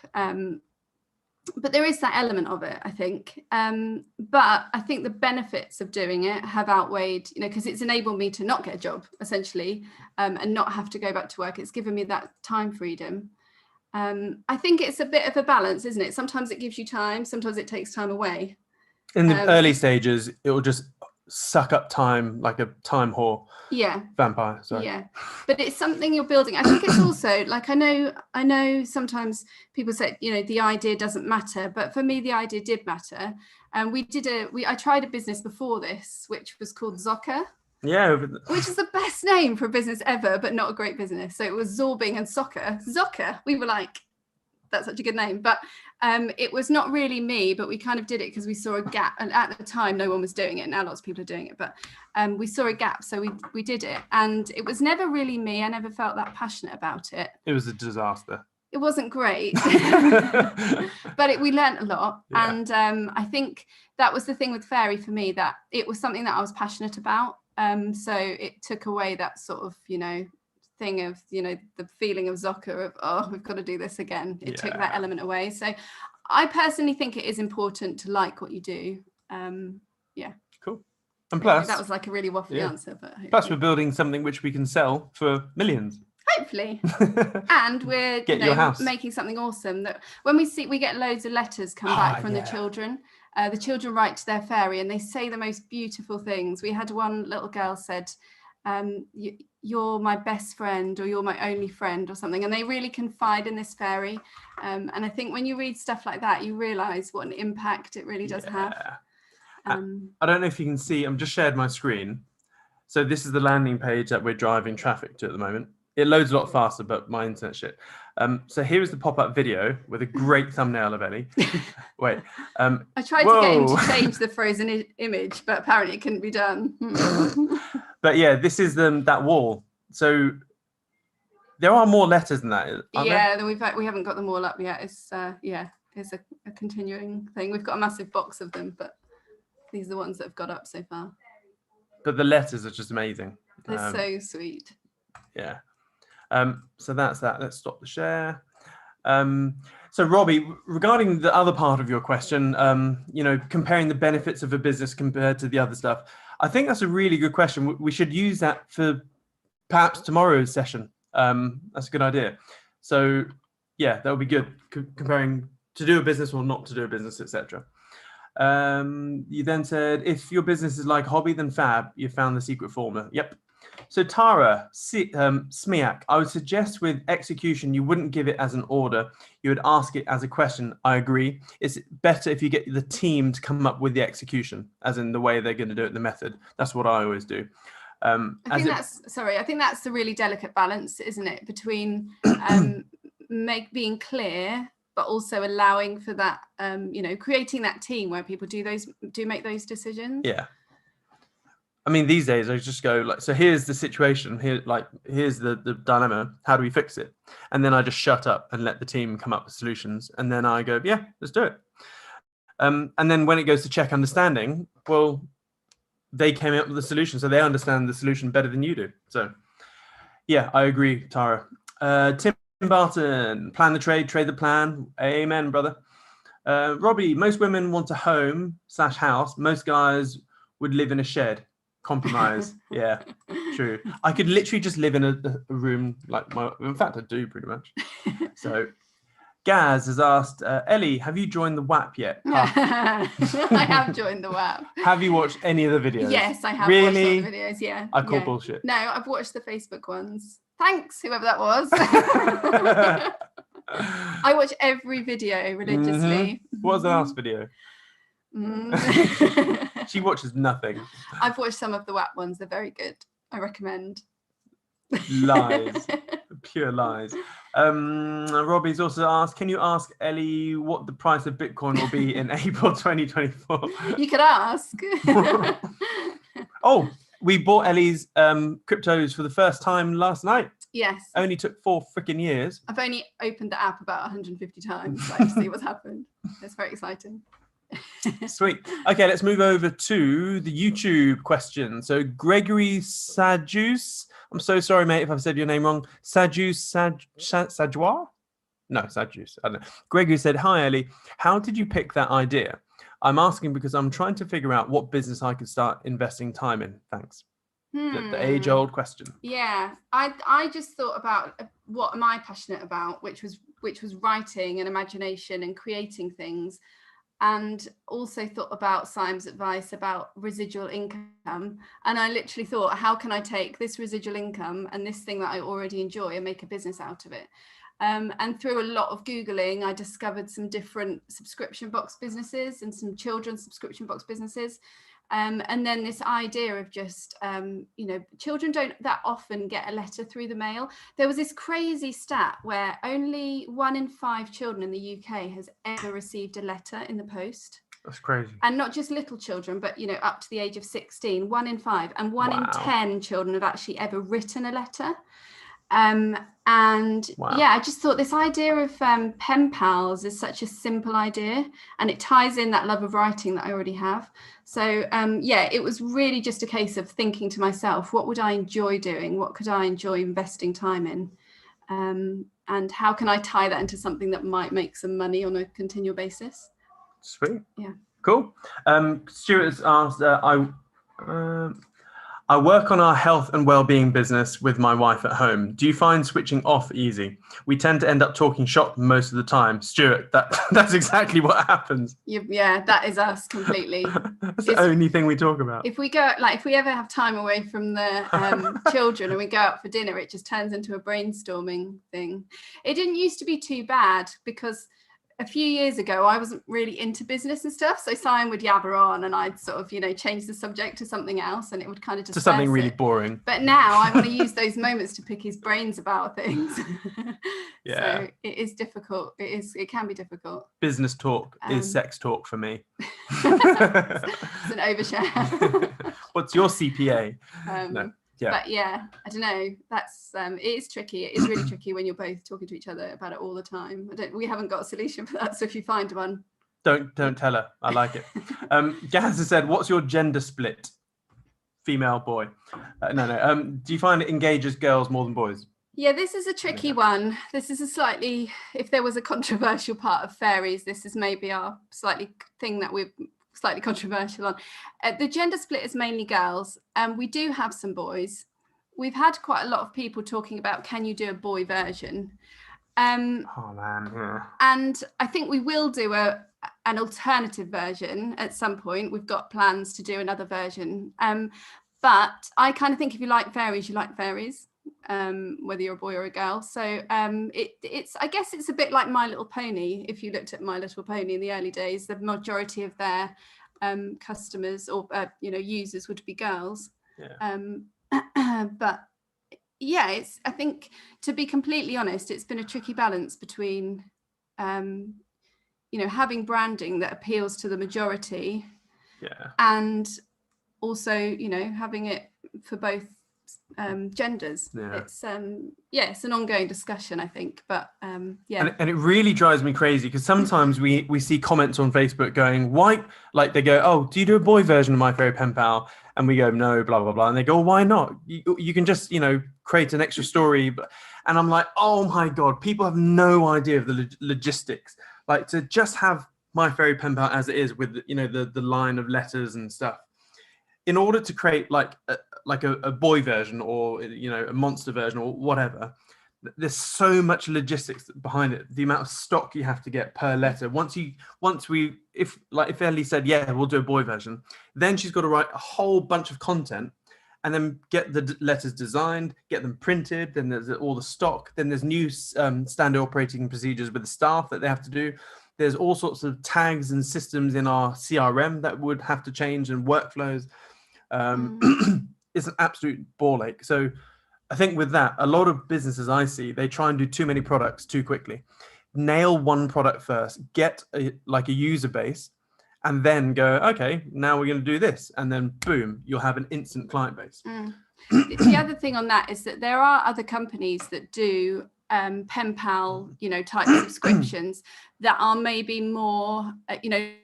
But there is that element of it, I think. But I think the benefits of doing it have outweighed, because it's enabled me to not get a job, essentially, and not have to go back to work. It's given me that time freedom. I think it's a bit of a balance, isn't it? Sometimes it gives you time, sometimes it takes time away. In the early stages, it will just suck up time like a time whore. Yeah. Vampire, sorry. Yeah. But it's something you're building. I think it's also like, I know sometimes people say, the idea doesn't matter, but for me, the idea did matter. And I tried a business before this, which was called Zocker. Yeah. Which is the best name for a business ever, but not a great business. So it was Zorbing and Soccer. Zocker. We were like, that's such a good name. But it was not really me, but we kind of did it because we saw a gap. And at the time, no one was doing it. Now lots of people are doing it. But we saw a gap. So we did it. And it was never really me. I never felt that passionate about it. It was a disaster. It wasn't great. But we learned a lot. Yeah. And I think that was the thing with Fairy for me, that it was something that I was passionate about. So it took away that sort of, thing of, the feeling of Zocker of, oh, we've got to do this again. It took that element away. So I personally think it is important to like what you do. Yeah. Cool. And plus, that was like a really waffly answer, but hopefully. Plus we're building something which we can sell for millions. Hopefully. And we're making something awesome that when we get loads of letters come back from the children. The children write to their fairy and they say the most beautiful things. We had one little girl said, you're my best friend, or you're my only friend, or something, and they really confide in this fairy. And I think when you read stuff like that, you realize what an impact it really does have. I don't know if you can see, I've just shared my screen. So this is the landing page that we're driving traffic to at the moment. It loads a lot faster, but my internet's shit. So here is the pop-up video with a great thumbnail of Ellie. Wait. I tried to get him to change the frozen image, but apparently it couldn't be done. But yeah, this is that wall. So there are more letters than that, aren't there? Then we haven't got them all up yet. It's it's a continuing thing. We've got a massive box of them, but these are the ones that have got up so far. But the letters are just amazing. They're so sweet. Yeah. So that's that. Let's stop the share. So Robbie, regarding the other part of your question, comparing the benefits of a business compared to the other stuff, I think that's a really good question. We should use that for perhaps tomorrow's session. That's a good idea. So yeah, that would be good, comparing to do a business or not to do a business, etc. You then said, if your business is like a hobby, then fab, you found the secret formula. Yep. So Tara Smiak, I would suggest with execution, you wouldn't give it as an order. You would ask it as a question. I agree. It's better if you get the team to come up with the execution, as in the way they're going to do it, the method. That's what I always do. I think that's the really delicate balance, isn't it? Between being clear, but also allowing for that, creating that team where people do make those decisions. Yeah. I mean, these days I just go like, so here's the situation, here's the dilemma, how do we fix it? And then I just shut up and let the team come up with solutions. And then I go, yeah, let's do it. And then when it goes to check understanding, well, they came up with the solution, so they understand the solution better than you do. So yeah, I agree, Tara. Tim Barton, plan the trade the plan. Amen, brother. Robbie, most women want a home/house. Most guys would live in a shed. Compromise. Yeah, true. I could literally just live in a room in fact I do pretty much. So Gaz has asked, Ellie, have you joined the WAP yet? I have joined the WAP. Have you watched any of the videos? Yes, I have really? watched all the videos, yeah. I call bullshit. No, I've watched the Facebook ones. Thanks, whoever that was. I watch every video religiously. What was the last video? She watches nothing. I've watched some of the WAP ones. They're very good. I recommend. Lies. Pure lies. Robbie's also asked, can you ask Ellie what the price of Bitcoin will be in April 2024? You could ask. Oh, we bought Ellie's cryptos for the first time last night. Yes. Only took 4 freaking years. I've only opened the app about 150 times to see what's happened. It's very exciting. Sweet. Okay, let's move over to the YouTube question. So Gregory Sajus, I'm so sorry, mate, if I've said your name wrong. Sajua? No, Sajus. I don't know. Gregory said, hi, Ellie. How did you pick that idea? I'm asking because I'm trying to figure out what business I could start investing time in. Thanks. The age-old question. Yeah, I just thought about what am I passionate about, which was writing and imagination and creating things. And also thought about Simon's advice about residual income. And I literally thought, how can I take this residual income and this thing that I already enjoy and make a business out of it? And through a lot of Googling, I discovered some different subscription box businesses and some children's subscription box businesses. And then this idea of just, children don't that often get a letter through the mail. There was this crazy stat where only 1 in 5 children in the UK has ever received a letter in the post. That's crazy. And not just little children, but, up to the age of 16, 1 in 5. And 1 in 10 children have actually ever written a letter. I just thought this idea of pen pals is such a simple idea, and it ties in that love of writing that I already have. So it was really just a case of thinking to myself, what would I enjoy doing? What could I enjoy investing time in? And how can I tie that into something that might make some money on a continual basis? Sweet. Yeah. Cool. Stuart has asked, I work on our health and well-being business with my wife at home. Do you find switching off easy? We tend to end up talking shop most of the time. Stuart, that's exactly what happens. Yeah, that is us completely. That's the only thing we talk about. If we ever have time away from the children and we go out for dinner, it just turns into a brainstorming thing. It didn't used to be too bad because a few years ago, I wasn't really into business and stuff. So Simon would yabber on and I'd sort of, change the subject to something else and it would kind of just to something really boring. But now I want to use those moments to pick his brains about things. Yeah. So it is difficult. It can be difficult. Business talk is sex talk for me. It's an overshare. What's your CPA? No. Yeah. But yeah, I don't know. That's it is tricky. It is really tricky when you're both talking to each other about it all the time. We haven't got a solution for that. So if you find one, don't tell her. I like it. Gaz has said, "What's your gender split? Female, boy?" No. Do you find it engages girls more than boys? Yeah, this is a tricky one. This is a slightly, if there was a controversial part of Fairies, this is maybe our slightly thing that we're slightly controversial on. The gender split is mainly girls, and we do have some boys. We've had quite a lot of people talking about, can you do a boy version? Oh man, yeah. And I think we will do an alternative version at some point. We've got plans to do another version. But I kind of think if you like fairies, you like fairies, whether you're a boy or a girl. So it's I guess it's a bit like My Little Pony. If you looked at My Little Pony in the early days, the majority of their customers or users would be girls. Yeah. But yeah, it's, I think, to be completely honest, it's been a tricky balance between having branding that appeals to the majority, and also having it for both genders. It's it's an ongoing discussion, I think, but and it really drives me crazy because sometimes we see comments on Facebook going, why, like they go, oh, do you do a boy version of My Fairy Penpal? And we go, no, blah blah blah, and they go, why not? You can just create an extra story. And I'm like, oh my god, people have no idea of the logistics. Like, to just have My Fairy Penpal as it is with the line of letters and stuff, in order to create like a boy version or a monster version or whatever, there's so much logistics behind it. The amount of stock you have to get per letter. If Ellie said, yeah, we'll do a boy version, then she's got to write a whole bunch of content and then get the letters designed, get them printed. Then there's all the stock. Then there's new standard operating procedures with the staff that they have to do. There's all sorts of tags and systems in our CRM that would have to change, and workflows. It's an absolute ball ache. So I think with that, a lot of businesses I see, they try and do too many products too quickly. Nail one product first, get a user base, and then go, okay, now we're going to do this. And then boom, you'll have an instant client base. The other thing on that is that there are other companies that do pen pal type subscriptions that are maybe more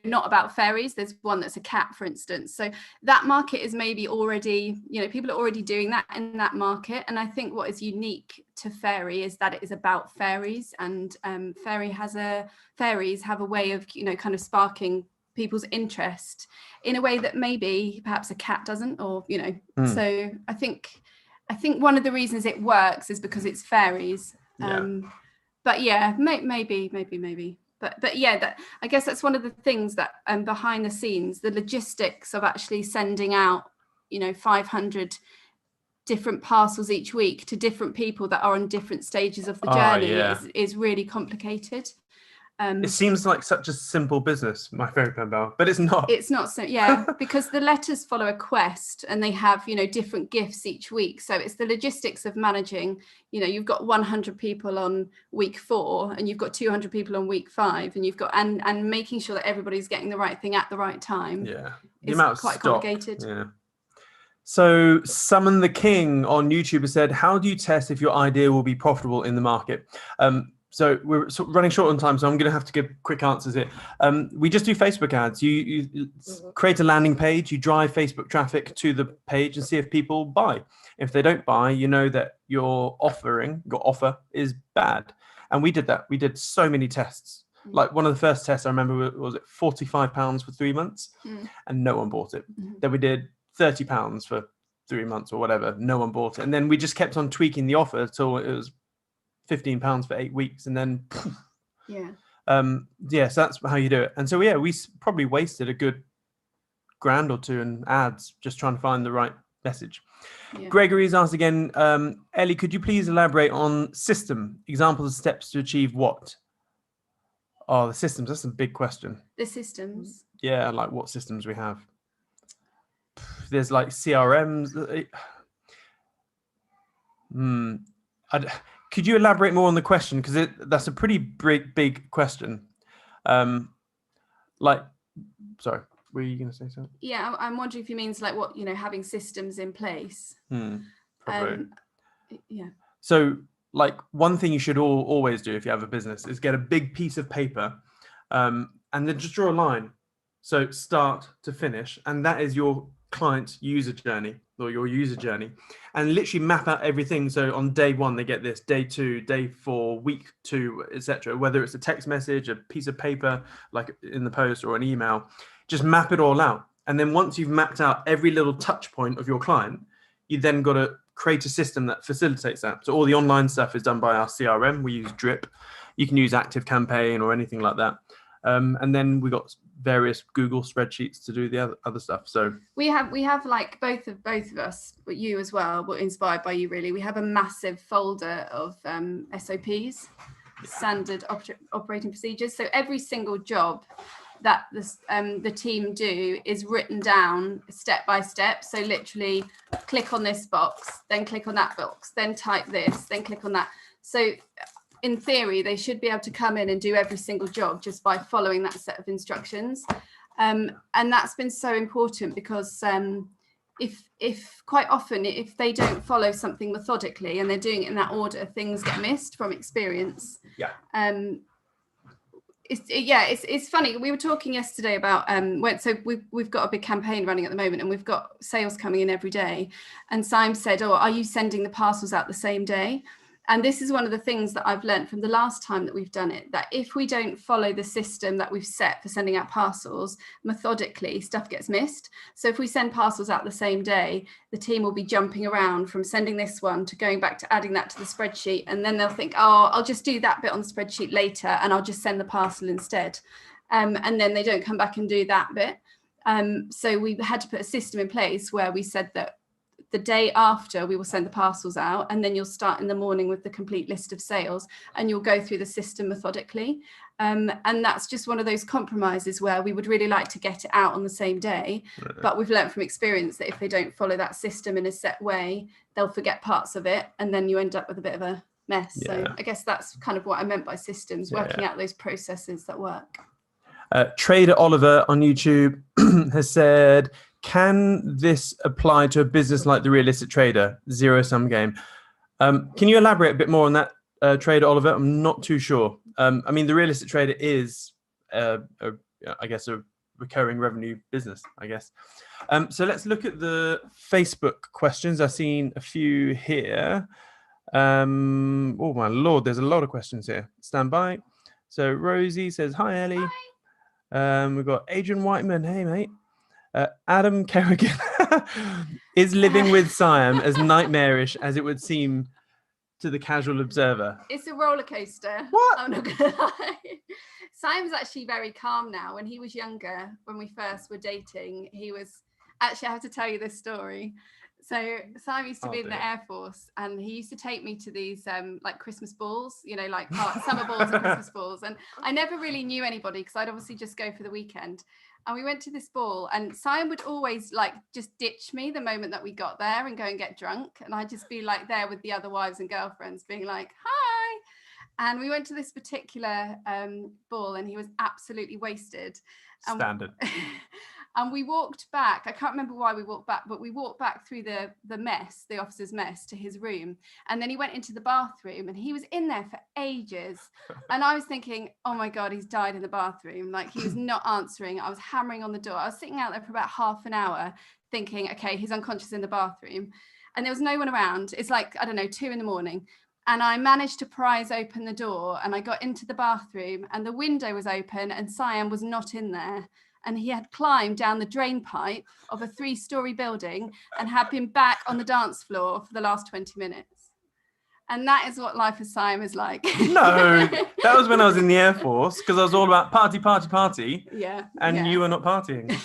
not about fairies. There's one that's a cat, for instance. So that market is maybe already, people are already doing that in that market. And I think what is unique to Fairy is that it is about fairies, and fairies have a way of kind of sparking people's interest in a way that maybe perhaps a cat doesn't, or so I think one of the reasons it works is because it's fairies. But yeah, maybe but yeah, that, I guess that's one of the things that behind the scenes, the logistics of actually sending out 500 different parcels each week to different people that are on different stages of the journey is really complicated. It seems like such a simple business, My Fairy Penpal, but it's not. It's not so, because the letters follow a quest and they have, different gifts each week. So it's the logistics of managing, you've got 100 people on week 4 and you've got 200 people on week 5, and you've got, and making sure that everybody's getting the right thing at the right time. Yeah. The is amount of quite stock. complicated. Yeah. So Summon the King on YouTube has said, how do you test if your idea will be profitable in the market? So we're running short on time, so I'm going to have to give quick answers here. We just do Facebook ads. You create a landing page, you drive Facebook traffic to the page and see if people buy. If they don't buy, you know that your offer is bad. And we did that. We did so many tests. Like one of the first tests I remember was it £45 for 3 months, and no one bought it. Then we did £30 for 3 months or whatever. No one bought it. And then we just kept on tweaking the offer until it was £15 for 8 weeks, and then so that's how you do it. And so we probably wasted a good grand or two in ads just trying to find the right message. Gregory's asked again, Ellie, could you please elaborate on system, examples of steps to achieve what? Oh, the systems, that's a big question. The systems, like what systems we have. There's like CRMs. Could you elaborate more on the question? Because that's a pretty big question. Sorry, were you going to say something? Yeah, I'm wondering if you means like what, having systems in place. Probably. Yeah. So like one thing you should always do if you have a business is get a big piece of paper and then just draw a line. So start to finish, and that is your client's user journey or your user journey, and literally map out everything. So on day 1 they get this, day 2, day 4, week 2, etc. Whether it's a text message, a piece of paper like in the post, or an email, just map it all out. And then once you've mapped out every little touch point of your client, you then got to create a system that facilitates that. So all the online stuff is done by our CRM. We use Drip. You can use ActiveCampaign or anything like that. And then we got various Google spreadsheets to do the other stuff. So we have like both of us, but you as well, were inspired by you really. We have a massive folder of SOPs, standard operating procedures. So every single job that the team do is written down step by step. So literally click on this box, then click on that box, then type this, then click on that. So in theory, they should be able to come in and do every single job just by following that set of instructions. And that's been so important because if quite often, if they don't follow something methodically and they're doing it in that order, things get missed from experience. Yeah. It's funny. We were talking yesterday about so we've got a big campaign running at the moment, and we've got sales coming in every day. And Simon said, "Oh, are you sending the parcels out the same day?" And this is one of the things that I've learned from the last time that we've done it, that if we don't follow the system that we've set for sending out parcels methodically, stuff gets missed. So if we send parcels out the same day, the team will be jumping around from sending this one to going back to adding that to the spreadsheet. And then they'll think, oh, I'll just do that bit on the spreadsheet later and I'll just send the parcel instead. And then they don't come back and do that bit. So we had to put a system in place where we said that the day after we will send the parcels out, and then you'll start in the morning with the complete list of sales, and you'll go through the system methodically. And that's just one of those compromises where we would really like to get it out on the same day, but we've learned from experience that if they don't follow that system in a set way, they'll forget parts of it, and then you end up with a bit of a mess. So I guess that's kind of what I meant by systems, working out those processes that work. Trader Oliver on YouTube has said, can this apply to a business like the Realistic Trader, zero-sum game? Can you elaborate a bit more on that, Trader Oliver? I'm not too sure. I mean, the Realistic Trader is, I guess, a recurring revenue business, I guess. So let's look at the Facebook questions. I've seen a few here. Oh, my Lord, there's a lot of questions here. Stand by. So Rosie says, hi, Ellie. Hi. We've got Adrian Whiteman. Hey, mate. Adam Kerrigan is living with Siam as nightmarish as it would seem to the casual observer. It's a roller coaster. What? I'm not gonna lie. Siam's actually very calm now. When he was younger, when we first were dating, he was actually, I have to tell you this story. So Siam used to be in the Air Force, and he used to take me to these like Christmas balls, you know, like summer balls and Christmas balls. And I never really knew anybody because I'd obviously just go for the weekend. And we went to this ball, and Siam would always like just ditch me the moment that we got there and go and get drunk. And I'd just be like there with the other wives and girlfriends being like, hi. And we went to this particular ball, and he was absolutely wasted. Standard. And we walked back. I can't remember why we walked back, but we walked back through the mess, the officer's mess, to his room. And then he went into the bathroom, and he was in there for ages. And I was thinking, oh my God, he's died in the bathroom. Like, he was not answering. I was hammering on the door. I was sitting out there for about half an hour thinking, okay, he's unconscious in the bathroom. And there was no one around. It's like, I don't know, 2 a.m. And I managed to prise open the door, and I got into the bathroom, and the window was open, and Siam was not in there. And he had climbed down the drain pipe of a 3-story building and had been back on the dance floor for the last 20 minutes. And that is what life as Siam is like. No, that was when I was in the Air Force, because I was all about party, party, party. Yeah. And you were not partying.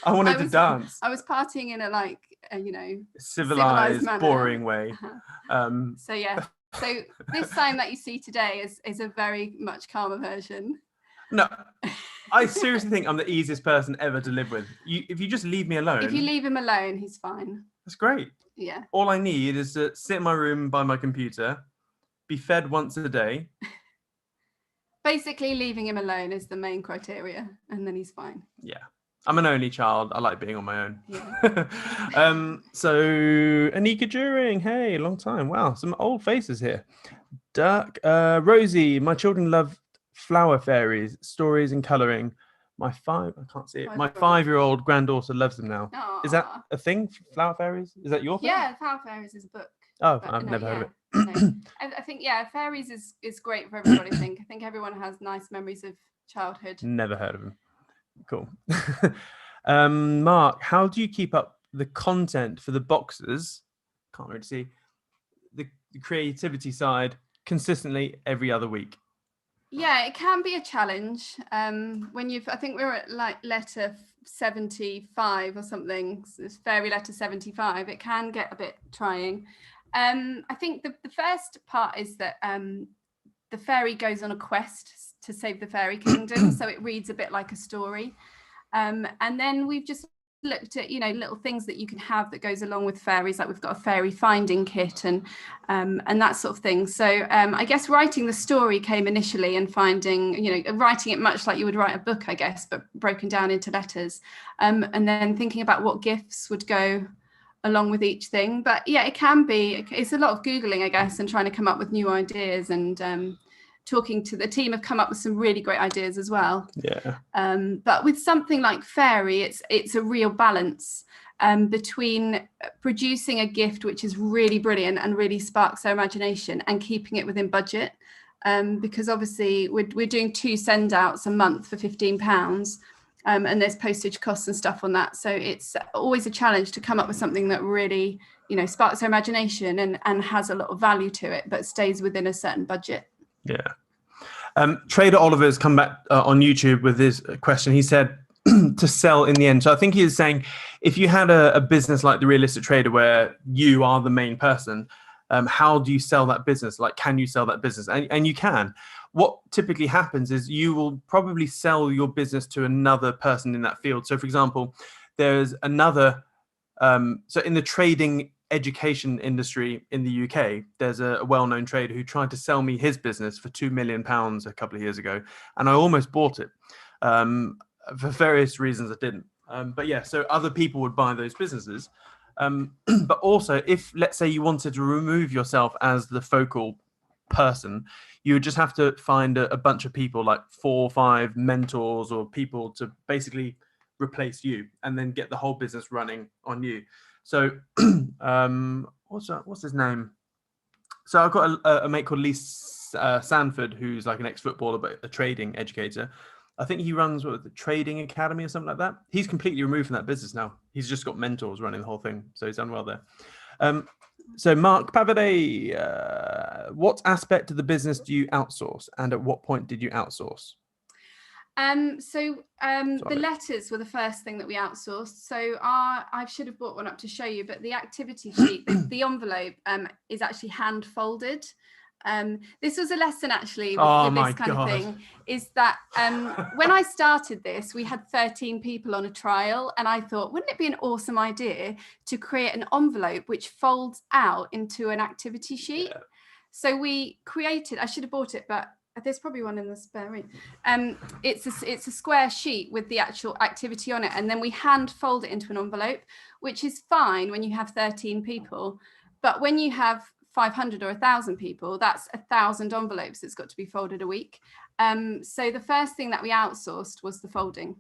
I wanted to dance. I was partying in a like, civilized boring way. So yeah. So this Siam that you see today is a very much calmer version. No, I seriously think I'm the easiest person ever to live with. If you just leave me alone. If you leave him alone, he's fine. That's great. Yeah. All I need is to sit in my room by my computer, be fed once a day. Basically, leaving him alone is the main criteria, and then he's fine. Yeah. I'm an only child. I like being on my own. Yeah. So Anika During, hey, long time. Wow, some old faces here. Rosie, my children love flower fairies, stories and colouring. I can't see it. My 5-year-old. 5-year-old granddaughter loves them now. Is that Aw. a thing? Flower fairies? Is that your thing? Yeah, Flower Fairies is a book. Oh, But I've no, never heard of yeah, it. no. I think Fairies is great for everybody. I think everyone has nice memories of childhood. Never heard of them. Cool. Mark, how do you keep up the content for the boxes? Can't really see the creativity side consistently every other week. Yeah, it can be a challenge. I think we're at like letter 75 or something. So it's fairy letter 75. It can get a bit trying. I think the first part is that the fairy goes on a quest to save the fairy kingdom, so it reads a bit like a story. And then we've just looked at little things that you can have that goes along with fairies, like we've got a fairy finding kit and that sort of thing. So I guess writing the story came initially, and finding writing it much like you would write a book, I guess, but broken down into letters, and then thinking about what gifts would go along with each thing. But yeah, it's a lot of Googling, I guess, and trying to come up with new ideas, and talking to the team have come up with some really great ideas as well. Yeah. But with something like fairy, it's a real balance between producing a gift which is really brilliant and really sparks their imagination, and keeping it within budget, because obviously we're doing 2 send outs a month for £15, and there's postage costs and stuff on that, so it's always a challenge to come up with something that really sparks their imagination and has a lot of value to it, but stays within a certain budget. Yeah. Trader Oliver's come back on YouTube with this question. He said to sell in the end. So I think he is saying, if you had a business like the Realistic Trader where you are the main person, how do you sell that business? Like, can you sell that business? And you can. What typically happens is you will probably sell your business to another person in that field. So for example, there's another, so in the trading education industry in the UK, there's a well-known trader who tried to sell me his business for £2 million a couple of years ago, and I almost bought it. For various reasons I didn't. But yeah, so other people would buy those businesses. But also, if let's say you wanted to remove yourself as the focal person, you would just have to find a bunch of people, like 4 or 5 mentors or people, to basically replace you, and then get the whole business running on you. So what's his name? So I've got a mate called Lee Sanford, who's like an ex-footballer but a trading educator. I think he runs the Trading Academy or something like that. He's completely removed from that business now. He's just got mentors running the whole thing, so he's done well there. So Mark Pavade, what aspect of the business do you outsource, and at what point did you outsource? The letters were the first thing that we outsourced. So I should have brought one up to show you, but the activity sheet, the envelope, is actually hand folded. This was a lesson actually with this kind of thing, is that when I started this, we had 13 people on a trial, and I thought, wouldn't it be an awesome idea to create an envelope which folds out into an activity sheet? Yeah. So we created, I should have bought it, but there's probably one in the spare room. It's a square sheet with the actual activity on it, and then we hand fold it into an envelope, which is fine when you have 13 people, but when you have 500 or 1,000 people, that's 1,000 envelopes that's got to be folded a week. So the first thing that we outsourced was the folding,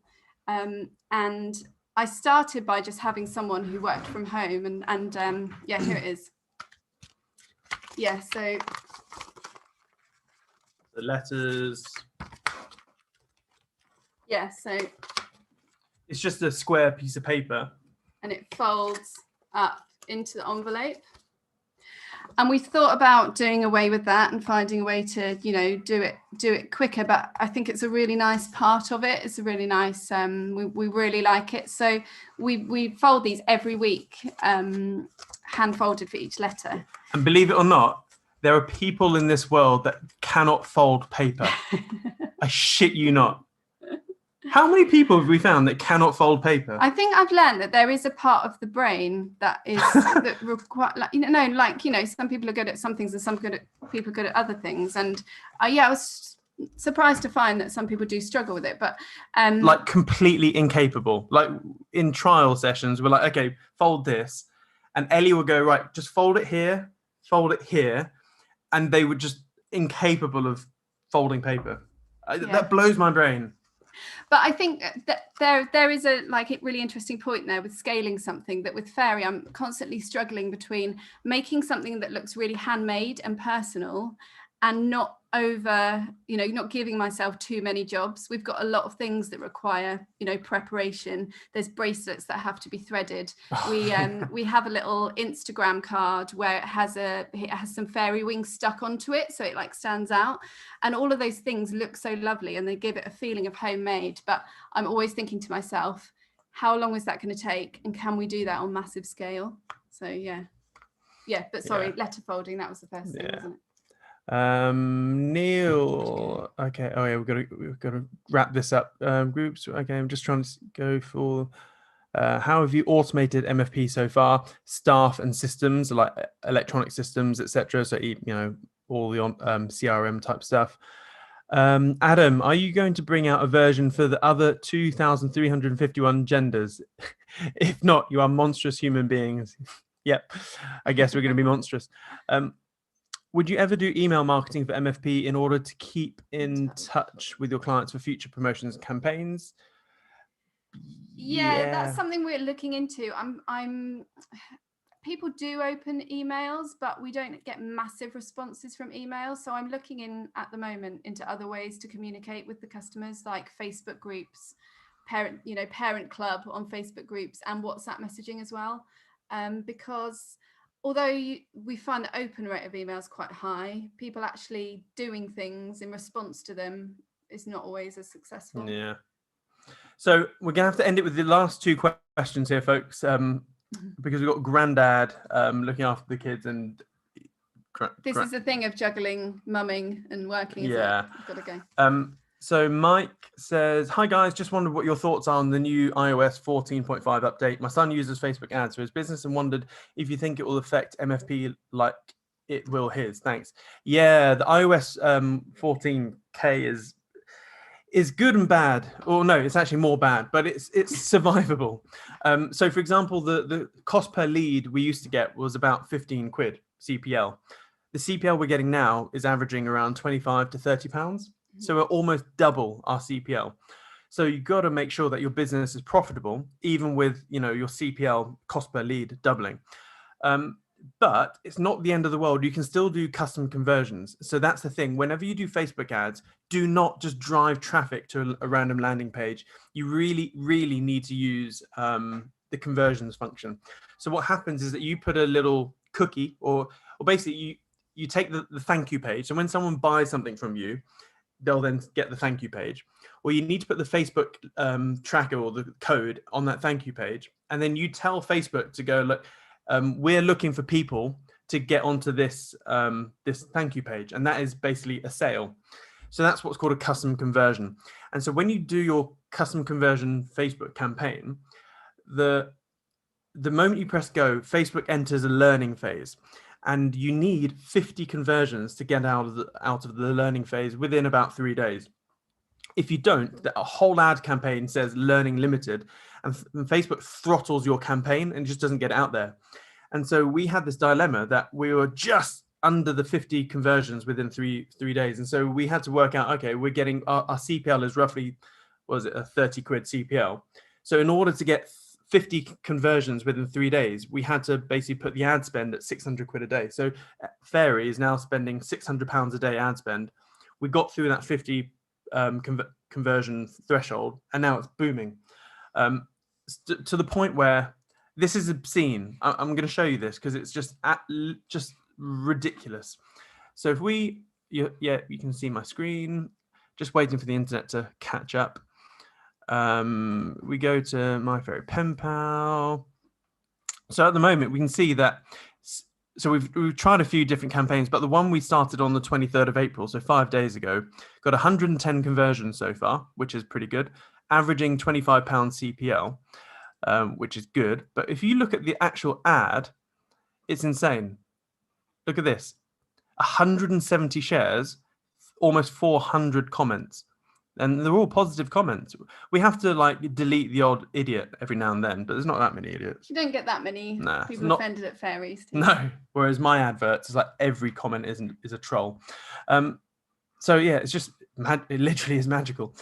and I started by just having someone who worked from home, and yeah, here it is. Yeah, so the letters. Yeah, so it's just a square piece of paper, and it folds up into the envelope. And we thought about doing away with that and finding a way to, do it quicker. But I think it's a really nice part of it. It's a really nice. We really like it. So we fold these every week, hand folded for each letter. And believe it or not, there are people in this world that cannot fold paper. I shit you not. How many people have we found that cannot fold paper? I think I've learned that there is a part of the brain that is that require, some people are good at some things and some people are good at other things. And I was surprised to find that some people do struggle with it, but like completely incapable. Like in trial sessions, we're like, okay, fold this, and Ellie will go, right, just fold it here, and they were just incapable of folding paper. That blows my brain. But I think that there is a really interesting point there with scaling something, that with Fairy, I'm constantly struggling between making something that looks really handmade and personal and not not giving myself too many jobs. We've got a lot of things that require, preparation. There's bracelets that have to be threaded. We have a little Instagram card where it has some fairy wings stuck onto it, so it like stands out. And all of those things look so lovely and they give it a feeling of homemade. But I'm always thinking to myself, how long is that going to take? And can we do that on massive scale? So yeah. But sorry, letter folding, that was the first thing, wasn't it? Neil, okay, oh yeah, we've got to wrap this up. Groups, okay, I'm just trying to go for how have you automated MFP so far? Staff and systems like electronic systems, etc. So all the CRM type stuff. Adam, are you going to bring out a version for the other 2,351 genders? If not, you are monstrous human beings. Yep, I guess we're going to be monstrous. Would you ever do email marketing for MFP in order to keep in touch with your clients for future promotions and campaigns? Yeah, that's something we're looking into. People do open emails, but we don't get massive responses from emails. So I'm looking at the moment into other ways to communicate with the customers, like Facebook groups, parent club on Facebook groups, and WhatsApp messaging as well. Because although we find the open rate of emails quite high, people actually doing things in response to them is not always as successful. Yeah. So we're going to have to end it with the last two questions here, folks, because we've got Grandad looking after the kids. And this is the thing of juggling mumming and working, isn't it? You've got to go. So Mike says, hi guys, just wondered what your thoughts are on the new iOS 14.5 update. My son uses Facebook ads for his business and wondered if you think it will affect MFP like it will his. Thanks. Yeah, the iOS 14K is good and bad. Or no, it's actually more bad, but it's survivable. So for example, the cost per lead we used to get was about 15 quid CPL. The CPL we're getting now is averaging around 25 to 30 pounds. So we're almost double our CPL. So you've got to make sure that your business is profitable, even with your CPL cost per lead doubling. But it's not the end of the world. You can still do custom conversions. So that's the thing. Whenever you do Facebook ads, do not just drive traffic to a random landing page. You really, really need to use the conversions function. So what happens is that you put a little cookie, or basically you take the thank you page. So when someone buys something from you, they'll then get the thank you page. Or you need to put the Facebook tracker or the code on that thank you page. And then you tell Facebook to go, look, we're looking for people to get onto this this thank you page, and that is basically a sale. So that's what's called a custom conversion. And so when you do your custom conversion Facebook campaign, the moment you press go, Facebook enters a learning phase, and you need 50 conversions to get out of the learning phase within about 3 days. If you don't, a whole ad campaign says learning limited, and Facebook throttles your campaign and just doesn't get out there. And so we had this dilemma that we were just under the 50 conversions within three days. And so we had to work out, okay, we're getting our CPL is roughly, what was it, a 30 quid CPL. So in order to get 50 conversions within 3 days, we had to basically put the ad spend at 600 quid a day. So Fairy is now spending £600 a day ad spend. We got through that 50 conversion threshold, and now it's booming to the point where this is obscene. I'm going to show you this because it's just ridiculous. So if you can see my screen, just waiting for the internet to catch up. We go to My Fairy Penpal. So at the moment we can see that. So we've tried a few different campaigns, but the one we started on the 23rd of April, so 5 days ago, got 110 conversions so far, which is pretty good, averaging £25 CPL, which is good. But if you look at the actual ad, it's insane. Look at this, 170 shares, almost 400 comments. And they're all positive comments. We have to delete the odd idiot every now and then, but there's not that many idiots. You don't get that many people offended at Fairies. No. Whereas my adverts is like every comment is a troll. So yeah, it's just It literally is magical.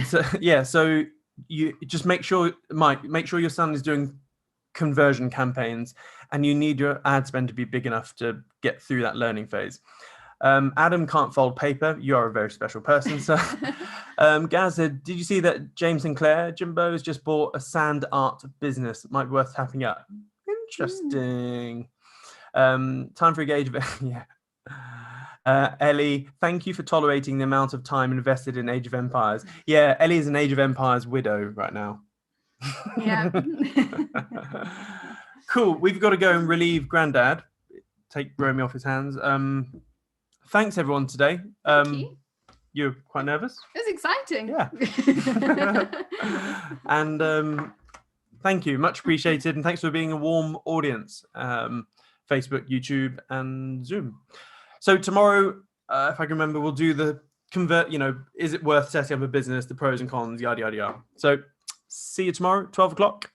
So yeah, so you just make sure, Mike, make sure your son is doing conversion campaigns, and you need your ad spend to be big enough to get through that learning phase. Adam can't fold paper. You are a very special person. So, Gaz said, did you see that James Sinclair, Jimbo, has just bought a sand art business? Might be worth tapping up. Interesting. Time for engagement. Yeah. Ellie, thank you for tolerating the amount of time invested in Age of Empires. Yeah, Ellie is an Age of Empires widow right now. Yeah. Cool. We've got to go and relieve Grandad. Take Romy off his hands. Thanks everyone today. Thank you. You're quite nervous? It was exciting. Yeah. And thank you. Much appreciated. And thanks for being a warm audience. Facebook, YouTube, and Zoom. So tomorrow, if I can remember, we'll do the is it worth setting up a business, the pros and cons, yada, yada, yada. So see you tomorrow, 12 o'clock.